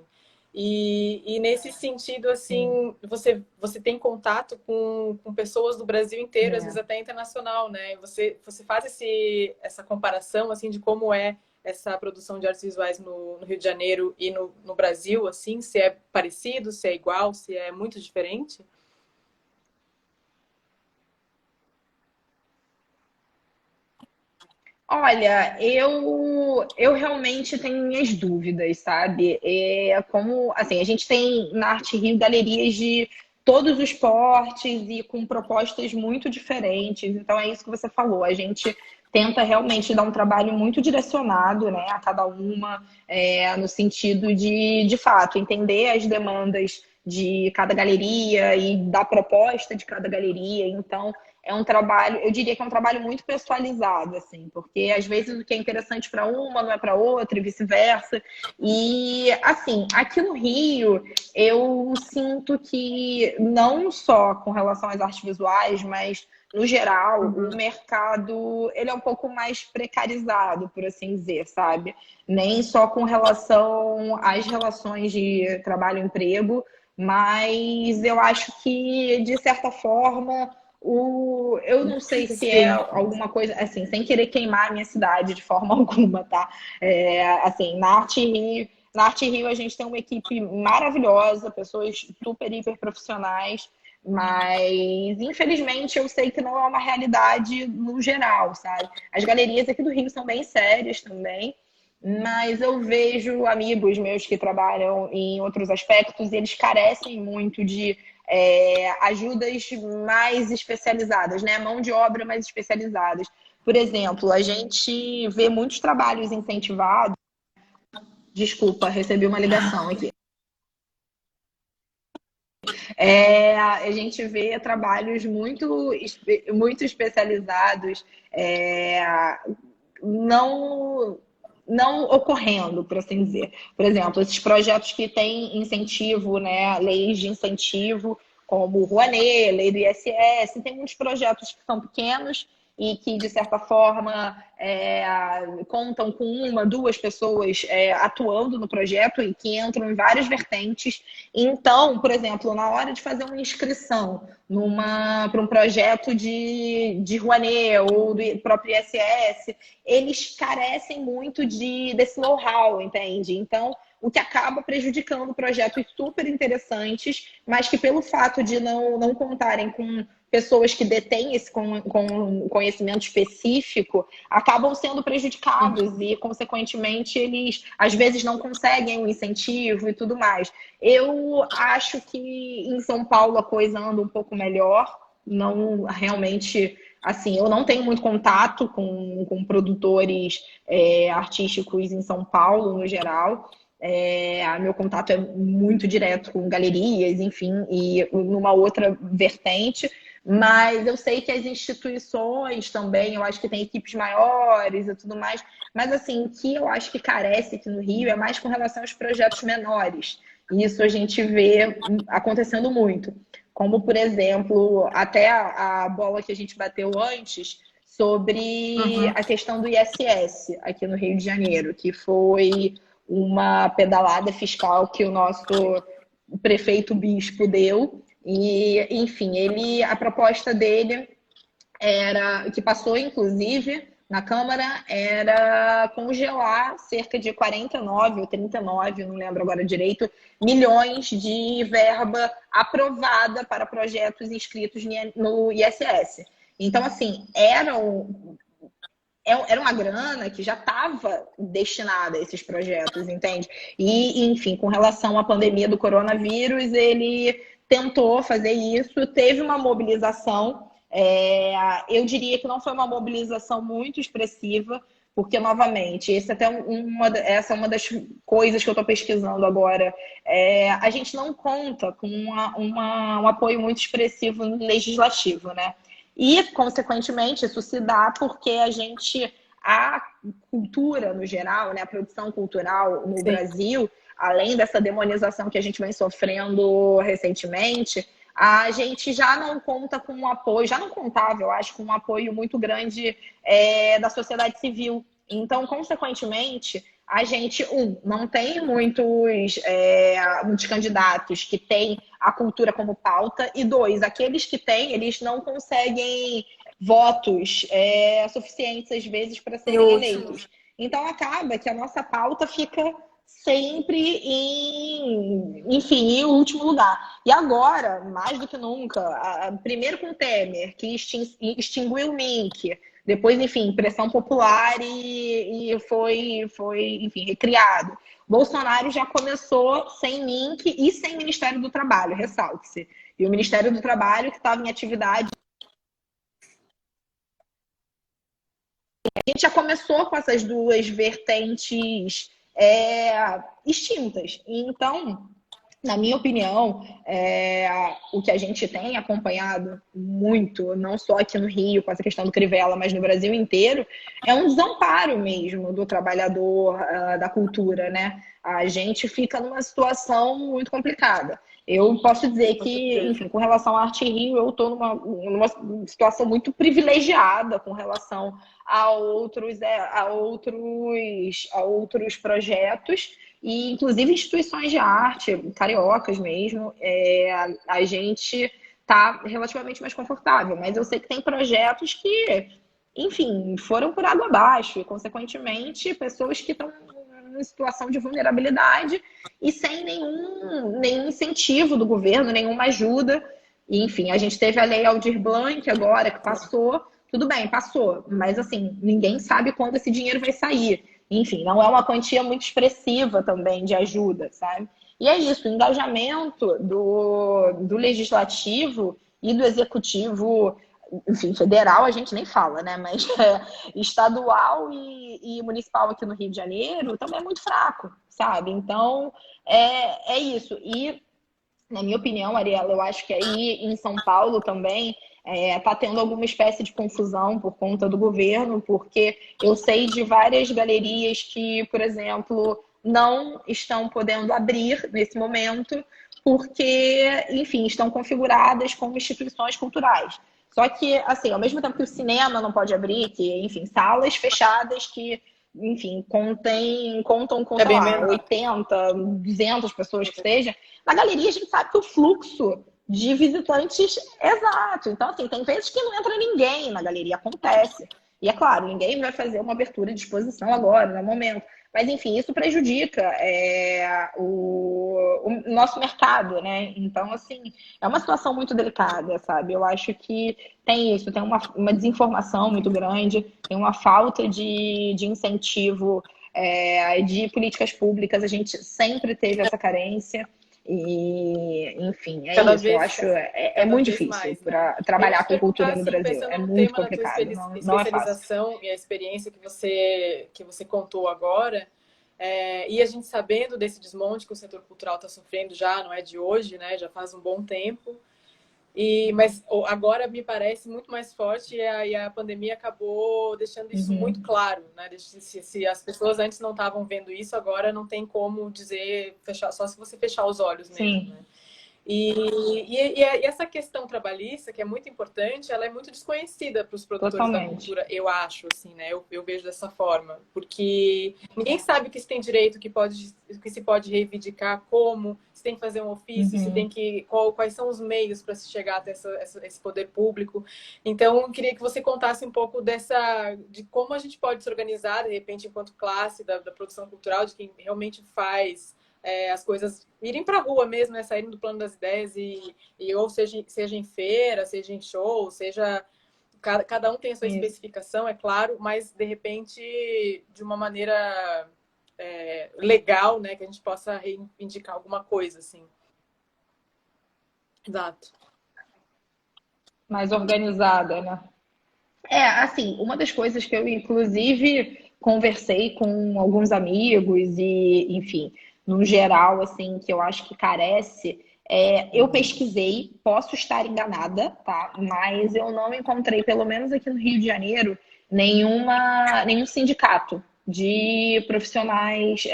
E nesse sentido, assim, você tem contato com pessoas do Brasil inteiro, às vezes é. até internacional, né? Você faz essa comparação, assim, de como é essa produção de artes visuais no Rio de Janeiro e no Brasil, assim, se é parecido, se é igual, se é muito diferente? Olha, eu realmente tenho minhas dúvidas, sabe? Como, assim, a gente tem na Arte Rio galerias de todos os portes e com propostas muito diferentes. Então é isso que você falou. A gente tenta realmente dar um trabalho muito direcionado, né, a cada uma, no sentido de fato, entender as demandas de cada galeria e da proposta de cada galeria. Então, é um trabalho, eu diria que é um trabalho muito pessoalizado, assim, porque às vezes o que é interessante para uma não é para outra e vice-versa. E, assim, aqui no Rio, eu sinto que não só com relação às artes visuais, mas no geral, o Uhum. mercado ele é um pouco mais precarizado, por assim dizer, sabe? Nem só com relação às relações de trabalho-emprego, mas eu acho que, de certa forma, eu não sei se é Sim. alguma coisa, assim, sem querer queimar a minha cidade de forma alguma, tá? Assim, na Arte Rio a gente tem uma equipe maravilhosa, pessoas super, hiper profissionais, mas infelizmente eu sei que não é uma realidade no geral, sabe? As galerias aqui do Rio são bem sérias também, mas eu vejo amigos meus que trabalham em outros aspectos e eles carecem muito de ajudas mais especializadas, né? Mão de obra mais especializadas. Por exemplo, a gente vê muitos trabalhos incentivados. Desculpa, recebi uma ligação aqui. A gente vê trabalhos muito especializados, não, não ocorrendo, por assim dizer. Por exemplo, esses projetos que têm incentivo, né, leis de incentivo, como o Rouanet, lei do ISS, tem muitos projetos que são pequenos e que, de certa forma, contam com uma, duas pessoas atuando no projeto e que entram em várias vertentes. Então, por exemplo, na hora de fazer uma inscrição para um projeto de Rouanet ou do próprio ISS, eles carecem muito desse know-how, entende? Então, o que acaba prejudicando projetos super interessantes, mas que pelo fato de não contarem com pessoas que detêm esse com conhecimento específico, acabam sendo prejudicados e, consequentemente, eles às vezes não conseguem o incentivo e tudo mais. Eu acho que em São Paulo a coisa anda um pouco melhor, não realmente, assim, eu não tenho muito contato com produtores artísticos em São Paulo, no geral. Meu contato é muito direto com galerias, enfim, e numa outra vertente. Mas eu sei que as instituições também, eu acho que tem equipes maiores e tudo mais. Mas, assim, o que eu acho que carece aqui no Rio é mais com relação aos projetos menores. E isso a gente vê acontecendo muito. Como, por exemplo, até a bola que a gente bateu antes sobre Uhum. a questão do ISS aqui no Rio de Janeiro, que foi uma pedalada fiscal que o nosso prefeito bispo deu. E, enfim, a proposta dele era, que passou inclusive na Câmara, era congelar cerca de 49 ou 39, não lembro agora direito, milhões de verba aprovada para projetos inscritos no ISS. Então, assim, era uma grana que já estava destinada a esses projetos, entende? E, enfim, com relação à pandemia do coronavírus, ele tentou fazer isso, teve uma mobilização. Eu diria que não foi uma mobilização muito expressiva, porque, novamente, essa é uma das coisas que eu estou pesquisando agora. A gente não conta com um apoio muito expressivo no legislativo, né? E, consequentemente, isso se dá porque a cultura no geral, né, a produção cultural no Sim. Brasil, além dessa demonização que a gente vem sofrendo recentemente, a gente já não conta com um apoio, já não contava, eu acho, com um apoio muito grande da sociedade civil. Então, consequentemente, a gente, não tem muitos candidatos que têm a cultura como pauta, e dois, aqueles que têm, eles não conseguem votos suficientes, às vezes, para E serem último. eleitos. Então, acaba que a nossa pauta fica sempre enfim, em último lugar. E agora, mais do que nunca, primeiro com o Temer, que extinguiu o MINC, depois, enfim, pressão popular e foi, enfim, recriado. Bolsonaro já começou sem MINC e sem Ministério do Trabalho, ressalte-se. E o Ministério do Trabalho, que estava em atividade, a gente já começou com essas duas vertentes extintas. Então, na minha opinião, o que a gente tem acompanhado muito, não só aqui no Rio, com essa questão do Crivella, mas no Brasil inteiro, é um desamparo mesmo do trabalhador da cultura, né? A gente fica numa situação muito complicada. Eu posso dizer Com que, certeza. enfim, com relação à Arte Rio, eu estou numa situação muito privilegiada com relação a outros projetos e inclusive instituições de arte, cariocas mesmo, a gente está relativamente mais confortável, mas eu sei que tem projetos que, enfim, foram por água abaixo e, consequentemente, pessoas que estão em situação de vulnerabilidade e sem nenhum incentivo do governo, nenhuma ajuda. E, enfim, a gente teve a Lei Aldir Blanc agora, que passou, tudo bem, passou, mas assim, ninguém sabe quando esse dinheiro vai sair. Enfim, não é uma quantia muito expressiva também de ajuda, sabe? E é isso, o engajamento do legislativo e do executivo, enfim, federal a gente nem fala, né? Mas estadual e municipal aqui no Rio de Janeiro também é muito fraco, sabe? Então, é isso. E na minha opinião, Ariela, eu acho que aí em São Paulo também está tendo alguma espécie de confusão por conta do governo, porque eu sei de várias galerias que, por exemplo, não estão podendo abrir nesse momento, porque, enfim, estão configuradas como instituições culturais. Só que, assim, ao mesmo tempo que o cinema não pode abrir, que, enfim, salas fechadas que, enfim, contam com, É sei bem lá, menor. 80, 200 pessoas que seja, na galeria a gente sabe que o fluxo de visitantes é exato. Então, assim, tem vezes que não entra ninguém na galeria, acontece. E é claro, ninguém vai fazer uma abertura de exposição agora, no momento. Mas, enfim, isso prejudica o nosso mercado, né? Então, assim, é uma situação muito delicada, sabe? Eu acho que tem isso, tem uma desinformação muito grande, tem uma falta de incentivo de políticas públicas, a gente sempre teve essa carência. E, enfim, é Cada isso. Eu vez, acho é cada muito vez difícil mais, né? para Eu ia te trabalhar com perguntar, cultura no assim, Brasil. É pensando no muito tema da tua complicado, não é fácil. especialização e a experiência que você contou agora, e a gente sabendo desse desmonte que o setor cultural está sofrendo já, não é de hoje, né? Já faz um bom tempo. Mas agora me parece muito mais forte e a pandemia acabou deixando isso muito Uhum. claro, né? Se as pessoas antes não estavam vendo isso, agora não tem como dizer, fechar, só se você fechar os olhos mesmo, Sim, né? E essa questão trabalhista, que é muito importante, ela é muito desconhecida para os produtores da totalmente. cultura, eu acho, assim, né? Eu vejo dessa forma. Porque ninguém sabe o que se tem direito, o que se pode reivindicar, como, se tem que fazer um ofício, se tem Uhum. que. Quais são os meios para se chegar até esse poder público. Então, eu queria que você contasse um pouco de como a gente pode se organizar, de repente, enquanto classe da produção cultural, de quem realmente faz as coisas irem para a rua mesmo, né? Saírem do plano das ideias ou seja em feira, seja em show, seja cada um tem a sua Isso. especificação, é claro, mas de repente de uma maneira legal, né? Que a gente possa reivindicar alguma coisa, assim. Exato. Mais organizada, né? É, assim, uma das coisas que eu, inclusive, conversei com alguns amigos e, enfim, no geral, assim, que eu acho que carece, eu pesquisei, posso estar enganada, tá? Mas eu não encontrei, pelo menos aqui no Rio de Janeiro, nenhum sindicato de profissionais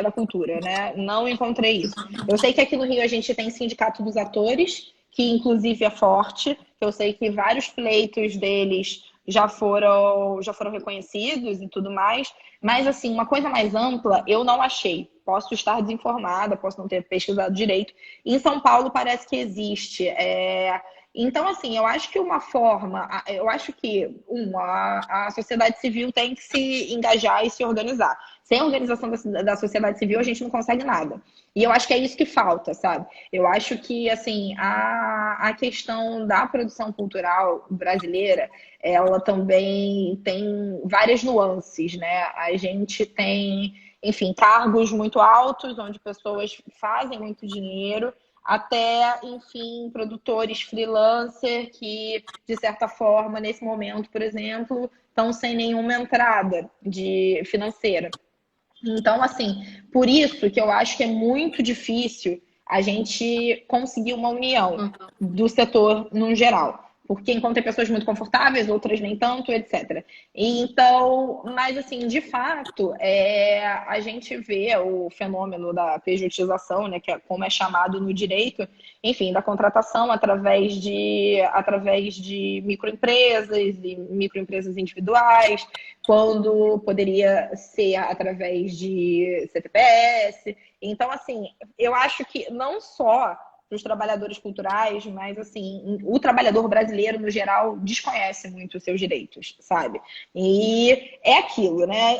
da cultura, né? Não encontrei isso. Eu sei que aqui no Rio a gente tem sindicato dos atores, que inclusive é forte. Eu sei que vários pleitos deles já foram reconhecidos e tudo mais. Mas, assim, uma coisa mais ampla eu não achei. Posso estar desinformada, posso não ter pesquisado direito. Em São Paulo parece que existe. Então, assim, eu acho que uma forma, eu acho que a sociedade civil tem que se engajar e se organizar. Sem a organização da sociedade civil, a gente não consegue nada. E eu acho que é isso que falta, sabe? Eu acho que, assim, a questão da produção cultural brasileira, ela também tem várias nuances, né? A gente tem, enfim, cargos muito altos, onde pessoas fazem muito dinheiro, até, enfim, produtores freelancer que, de certa forma, nesse momento, por exemplo, estão sem nenhuma entrada financeira. Então, assim, por isso que eu acho que é muito difícil a gente conseguir uma união Uhum. do setor no geral. Porque enquanto tem pessoas muito confortáveis, outras nem tanto, etc. Então, mas assim, de fato, a gente vê o fenômeno da pejotização, né, que é como é chamado no direito, enfim, da contratação através de microempresas e microempresas individuais, quando poderia ser através de CTPS. Então, assim, eu acho que não só para os trabalhadores culturais, mas assim, o trabalhador brasileiro, no geral, desconhece muito os seus direitos, sabe? E é aquilo, né?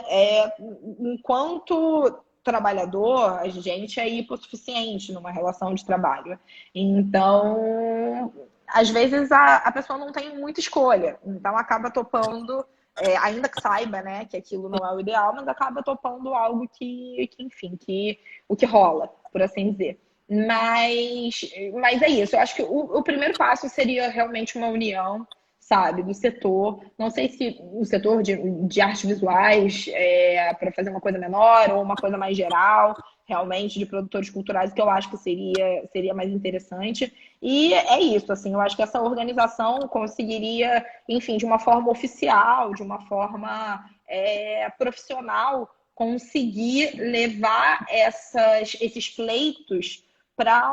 Enquanto trabalhador, a gente é hipossuficiente numa relação de trabalho. Então, às vezes a pessoa não tem muita escolha, então acaba topando ainda que saiba, né, que aquilo não é o ideal, mas acaba topando algo enfim, o que rola, por assim dizer. Mas é isso. Eu acho que o primeiro passo seria realmente uma união, sabe, do setor. Não sei se o setor de artes visuais para fazer uma coisa menor ou uma coisa mais geral, realmente, de produtores culturais, que eu acho que seria mais interessante. E é isso, assim, eu acho que essa organização conseguiria, enfim, de uma forma oficial, de uma forma profissional, conseguir levar esses pleitos para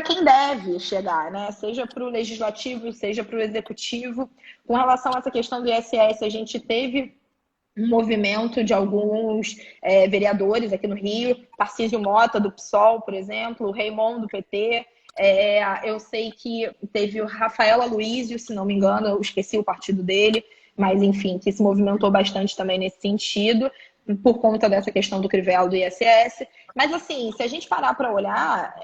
quem deve chegar, né? Seja para o legislativo, seja para o executivo. Com relação a essa questão do ISS, a gente teve um movimento de alguns vereadores aqui no Rio, Tarcísio Mota, do PSOL, por exemplo, o Raymond, do PT. Eu sei que teve o Rafael Aloysio, se não me engano, eu esqueci o partido dele, mas enfim, que se movimentou bastante também nesse sentido, por conta dessa questão do Crivella do ISS. Mas assim, se a gente parar para olhar,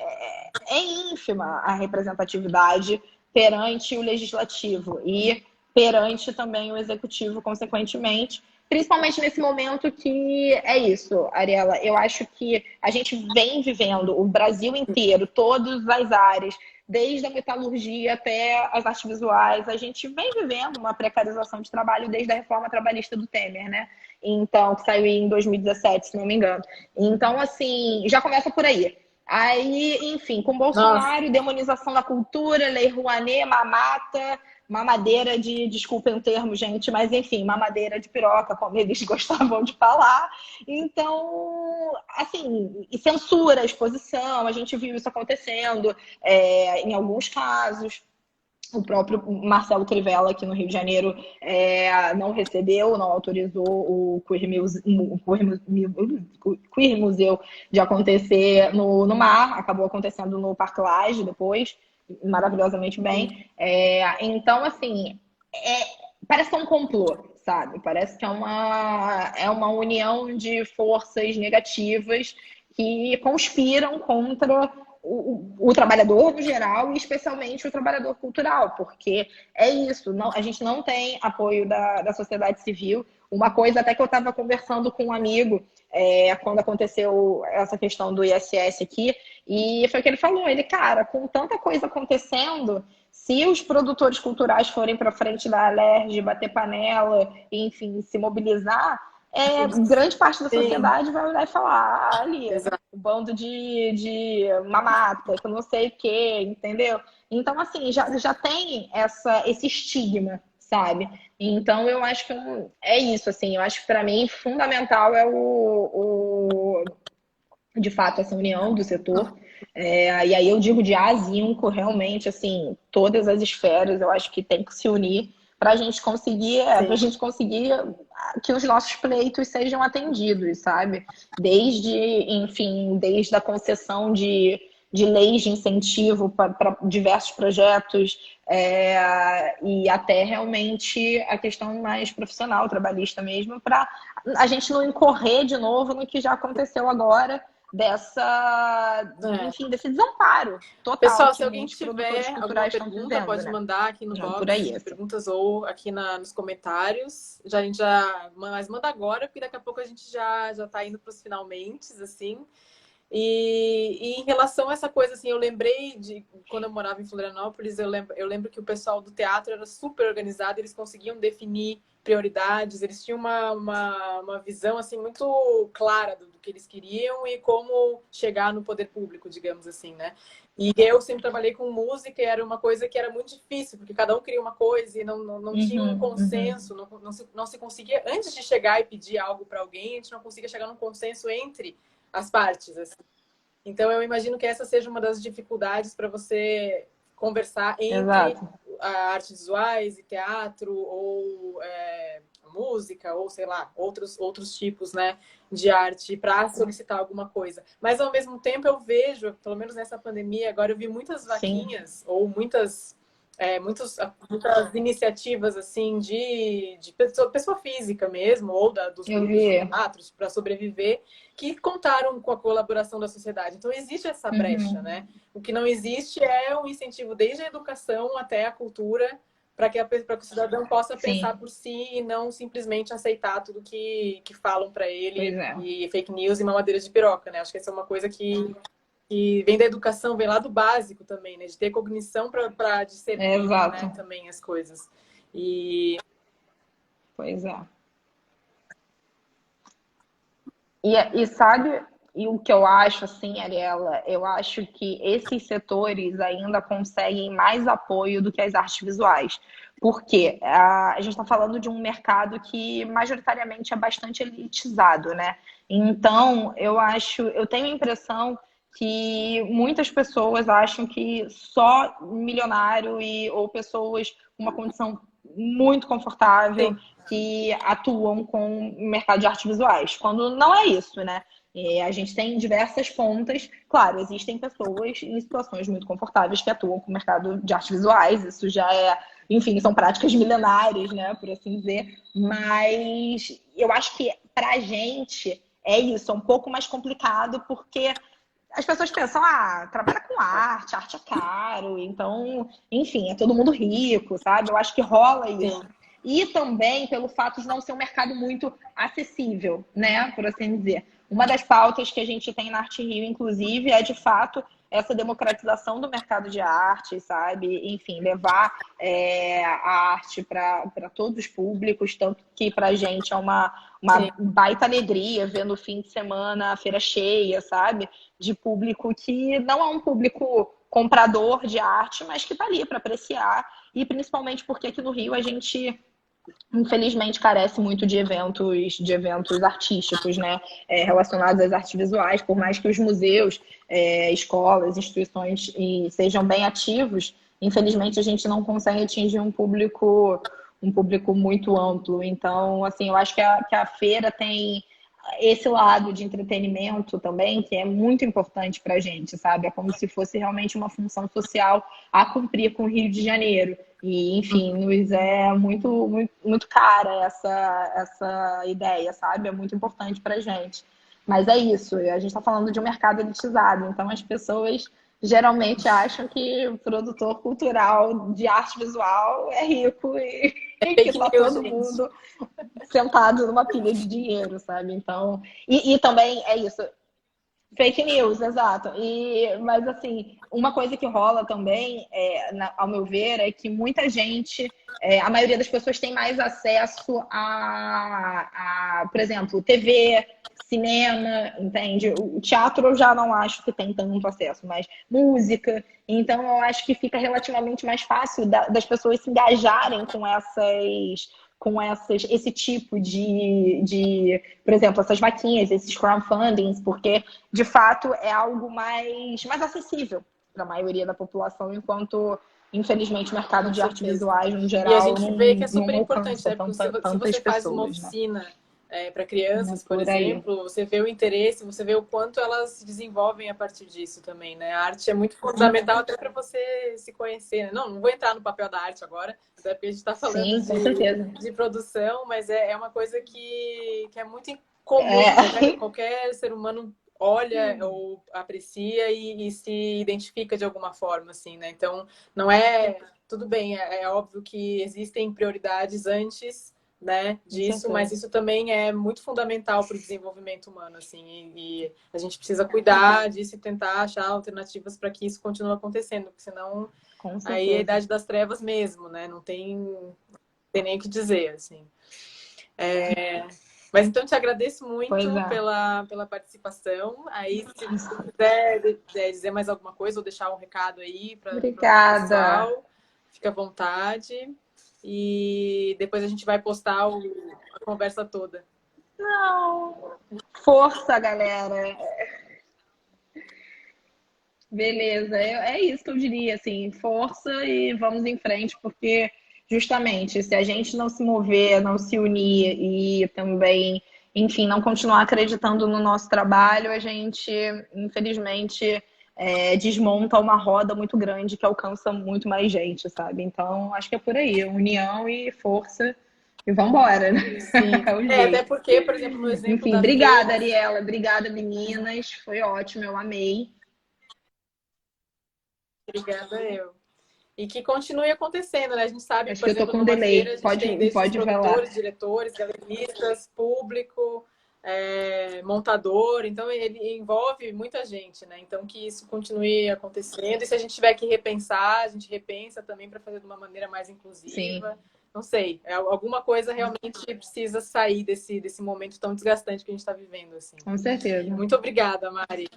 é ínfima a representatividade perante o legislativo e perante também o executivo, consequentemente, Principalmente nesse momento que é isso, Ariela. Eu acho que a gente vem vivendo o Brasil inteiro, todas as áreas, desde a metalurgia até as artes visuais, a gente vem vivendo uma precarização de trabalho desde a reforma trabalhista do Temer, né? Então, que saiu em 2017, se não me engano. Então, assim, já começa por aí. Aí, enfim, com Nossa, Bolsonaro, demonização da cultura, Lei Rouanet, mamata, mamadeira de, desculpem o termo, gente, mas enfim, mamadeira de piroca, como eles gostavam de falar. Então, assim, e censura, exposição, a gente viu isso acontecendo em alguns casos. O próprio Marcelo Crivella, aqui no Rio de Janeiro, não recebeu, não autorizou o Queer Museu de acontecer no mar, acabou acontecendo no Parque Lage depois, maravilhosamente bem. Então, assim, parece que é um complô, sabe? Parece que é uma união de forças negativas que conspiram contra o trabalhador no geral e especialmente o trabalhador cultural, porque é isso, não, a gente não tem apoio da sociedade civil. Uma coisa até que eu estava conversando com um amigo quando aconteceu essa questão do ISS aqui, e foi o que ele falou, ele, cara, com tanta coisa acontecendo, se os produtores culturais forem para frente da Alerj, bater panela, enfim, se mobilizar, grande parte da sim, sociedade vai olhar e falar, ali, exato. o bando de mamata, que eu não sei o quê, entendeu? Então, assim, já tem esse estigma, sabe? Então, eu acho que é isso, assim, eu acho que para mim fundamental é de fato, essa união do setor. E aí eu digo de A a Zinco, realmente, assim, todas as esferas, eu acho que tem que se unir para a gente conseguir, que os nossos pleitos sejam atendidos, sabe? Desde a concessão de leis de incentivo para diversos projetos, e até realmente a questão mais profissional, trabalhista mesmo, para a gente não incorrer de novo no que já aconteceu agora, É. desse desamparo total Pessoal, se que alguém muitos produtores tiver alguma culturais estão pergunta, vivendo, pode né? mandar aqui no Não, por box aí de essa. perguntas ou aqui nos comentários. A gente já, mas manda agora, porque daqui a pouco a gente já tá indo para os finalmente, assim. E em relação a essa coisa, assim, eu lembrei de quando eu morava em Florianópolis, eu lembro que o pessoal do teatro era super organizado, eles conseguiam definir prioridades, eles tinham uma visão, assim, muito clara do que eles queriam e como chegar no poder público, digamos assim, né? E eu sempre trabalhei com música e era uma coisa que era muito difícil, porque cada um queria uma coisa e não tinha um Uhum, uhum. consenso, não se conseguia, antes de chegar e pedir algo para alguém, a gente não conseguia chegar num consenso entre as partes, assim. Então, eu imagino que essa seja uma das dificuldades para você conversar entre Exato. artes visuais e teatro, ou música, ou sei lá, outros tipos, né, de arte, para solicitar alguma coisa. Mas, ao mesmo tempo, eu vejo, pelo menos nessa pandemia, agora eu vi muitas Sim, vaquinhas, ou muitas iniciativas assim de pessoa física mesmo, ou dos eu grupos de vi. teatro para sobreviver, que contaram com a colaboração da sociedade. Então existe essa brecha, Uhum. né? O que não existe é um incentivo desde a educação até a cultura para que o cidadão possa pensar Sim, por si e não simplesmente aceitar tudo que falam para ele pois é. e fake news e mamadeira de piroca, né? Acho que essa é uma coisa que vem da educação, vem lá do básico também, né? De ter cognição para discernir, né? Exato. Também as coisas. E Pois é. E sabe, e o que eu acho, assim, Ariela, eu acho que esses setores ainda conseguem mais apoio do que as artes visuais. Porque a gente está falando de um mercado que majoritariamente é bastante elitizado, né? Então, eu tenho a impressão que muitas pessoas acham que só milionário ou pessoas com uma condição muito confortável sim, que atuam com o mercado de artes visuais, quando não é isso, né? A gente tem diversas pontas. Claro, existem pessoas em situações muito confortáveis que atuam com o mercado de artes visuais, isso já enfim, são práticas milenares, né, por assim dizer. Mas eu acho que pra gente é isso, é um pouco mais complicado, porque as pessoas pensam, trabalha com arte é caro, então, enfim, é todo mundo rico, sabe? Eu acho que rola isso. sim. e também pelo fato de não ser um mercado muito acessível, né, por assim dizer. Uma das pautas que a gente tem na Arte Rio, inclusive, é de fato essa democratização do mercado de arte, sabe? Enfim, levar a arte para todos os públicos, tanto que para a gente é uma baita alegria ver no fim de semana a feira cheia, sabe? De público que não é um público comprador de arte, mas que está ali para apreciar, e principalmente porque aqui no Rio a gente infelizmente carece muito de eventos artísticos, né, relacionados às artes visuais, por mais que os museus, escolas, instituições sejam bem ativos, infelizmente a gente não consegue atingir um público muito amplo. Então, assim, eu acho que a feira tem esse lado de entretenimento também, que é muito importante para a gente, sabe? É como se fosse realmente uma função social a cumprir com o Rio de Janeiro. E, enfim, nos é muito cara essa ideia, sabe? É muito importante para a gente. Mas é isso, a gente está falando de um mercado elitizado, então as pessoas geralmente acham que o produtor cultural de arte visual é rico e que Fake está news, todo gente. mundo sentado numa pilha de dinheiro, sabe? Então, e também é isso. Fake news, exato. Mas, assim, uma coisa que rola também, ao meu ver, é que muita gente, a maioria das pessoas tem mais acesso por exemplo, TV, cinema, entende? O teatro eu já não acho que tem tanto acesso, mas música. Então, eu acho que fica relativamente mais fácil das pessoas se engajarem esse tipo por exemplo, essas vaquinhas, esses crowdfundings, porque de fato é algo mais acessível para a maioria da população, enquanto, infelizmente, o mercado Com de artes certeza. visuais, no E a geral, gente vê que é super não importante, alcança né? Porque se tantas você faz uma pessoas, né? oficina para Não é crianças, por por aí. exemplo, você vê o interesse, você vê o quanto elas se desenvolvem a partir disso também, né? A arte é muito fundamental até para você se conhecer, né? Não vou entrar no papel da arte agora, até porque a gente está falando Sim, com certeza. de produção, mas é uma coisa que é muito comum, É. qualquer ser humano olha ou aprecia e se identifica de alguma forma, assim, né? Então, não é tudo bem, é óbvio que existem prioridades antes, né, Com disso, mas certeza. isso também é muito fundamental para o desenvolvimento humano, assim, e a gente precisa cuidar disso e tentar achar alternativas para que isso continue acontecendo, porque senão Com aí é a certeza. idade das trevas mesmo, né, não tem nem o que dizer, assim. Mas então te agradeço Pois muito é. pela participação. Aí, se você quiser dizer mais alguma coisa ou deixar um recado aí para o Obrigada. pessoal, fica à vontade. E depois a gente vai postar a conversa toda. Não. Força, galera. Beleza, é isso que eu diria, assim, força e vamos em frente, porque justamente se a gente não se mover, não se unir e também, enfim, não continuar acreditando no nosso trabalho, a gente, infelizmente, desmonta uma roda muito grande que alcança muito mais gente, sabe? Então, acho que é por aí, união e força e vambora, né? Sim. É o Até jeito. porque, por exemplo, no exemplo Enfim, da obrigada, feira, Ariela, obrigada, meninas, foi ótimo, eu amei. obrigada eu. E que continue acontecendo, né? A gente sabe, Acho por que eu tô exemplo, com numa feira delay. a gente tem desde os Pode falar. produtores, diretores, galeristas, público, montador, então ele envolve muita gente, né? Então que isso continue acontecendo. E se a gente tiver que repensar, a gente repensa também para fazer de uma maneira mais Sim, inclusiva. Não sei, alguma coisa realmente precisa sair desse momento tão desgastante que a gente está vivendo, assim. com certeza. Muito obrigada, Mari.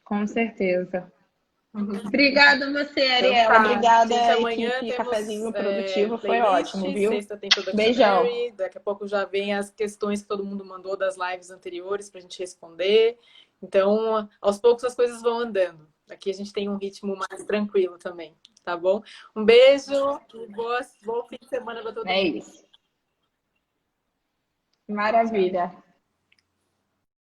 Com certeza. Obrigada a você, Então Ariela. tá. Gente, Obrigada, amanhã equipe temos Cafezinho Produtivo. Foi playlist, ótimo, viu? sexta tem Production Beijão. Mary, daqui a pouco já vem as questões que todo mundo mandou das lives anteriores pra gente responder. Então, aos poucos as coisas vão andando. Aqui a gente tem um ritmo mais tranquilo também, tá bom? Um beijo e bom fim de semana para todo É mundo. isso. Maravilha.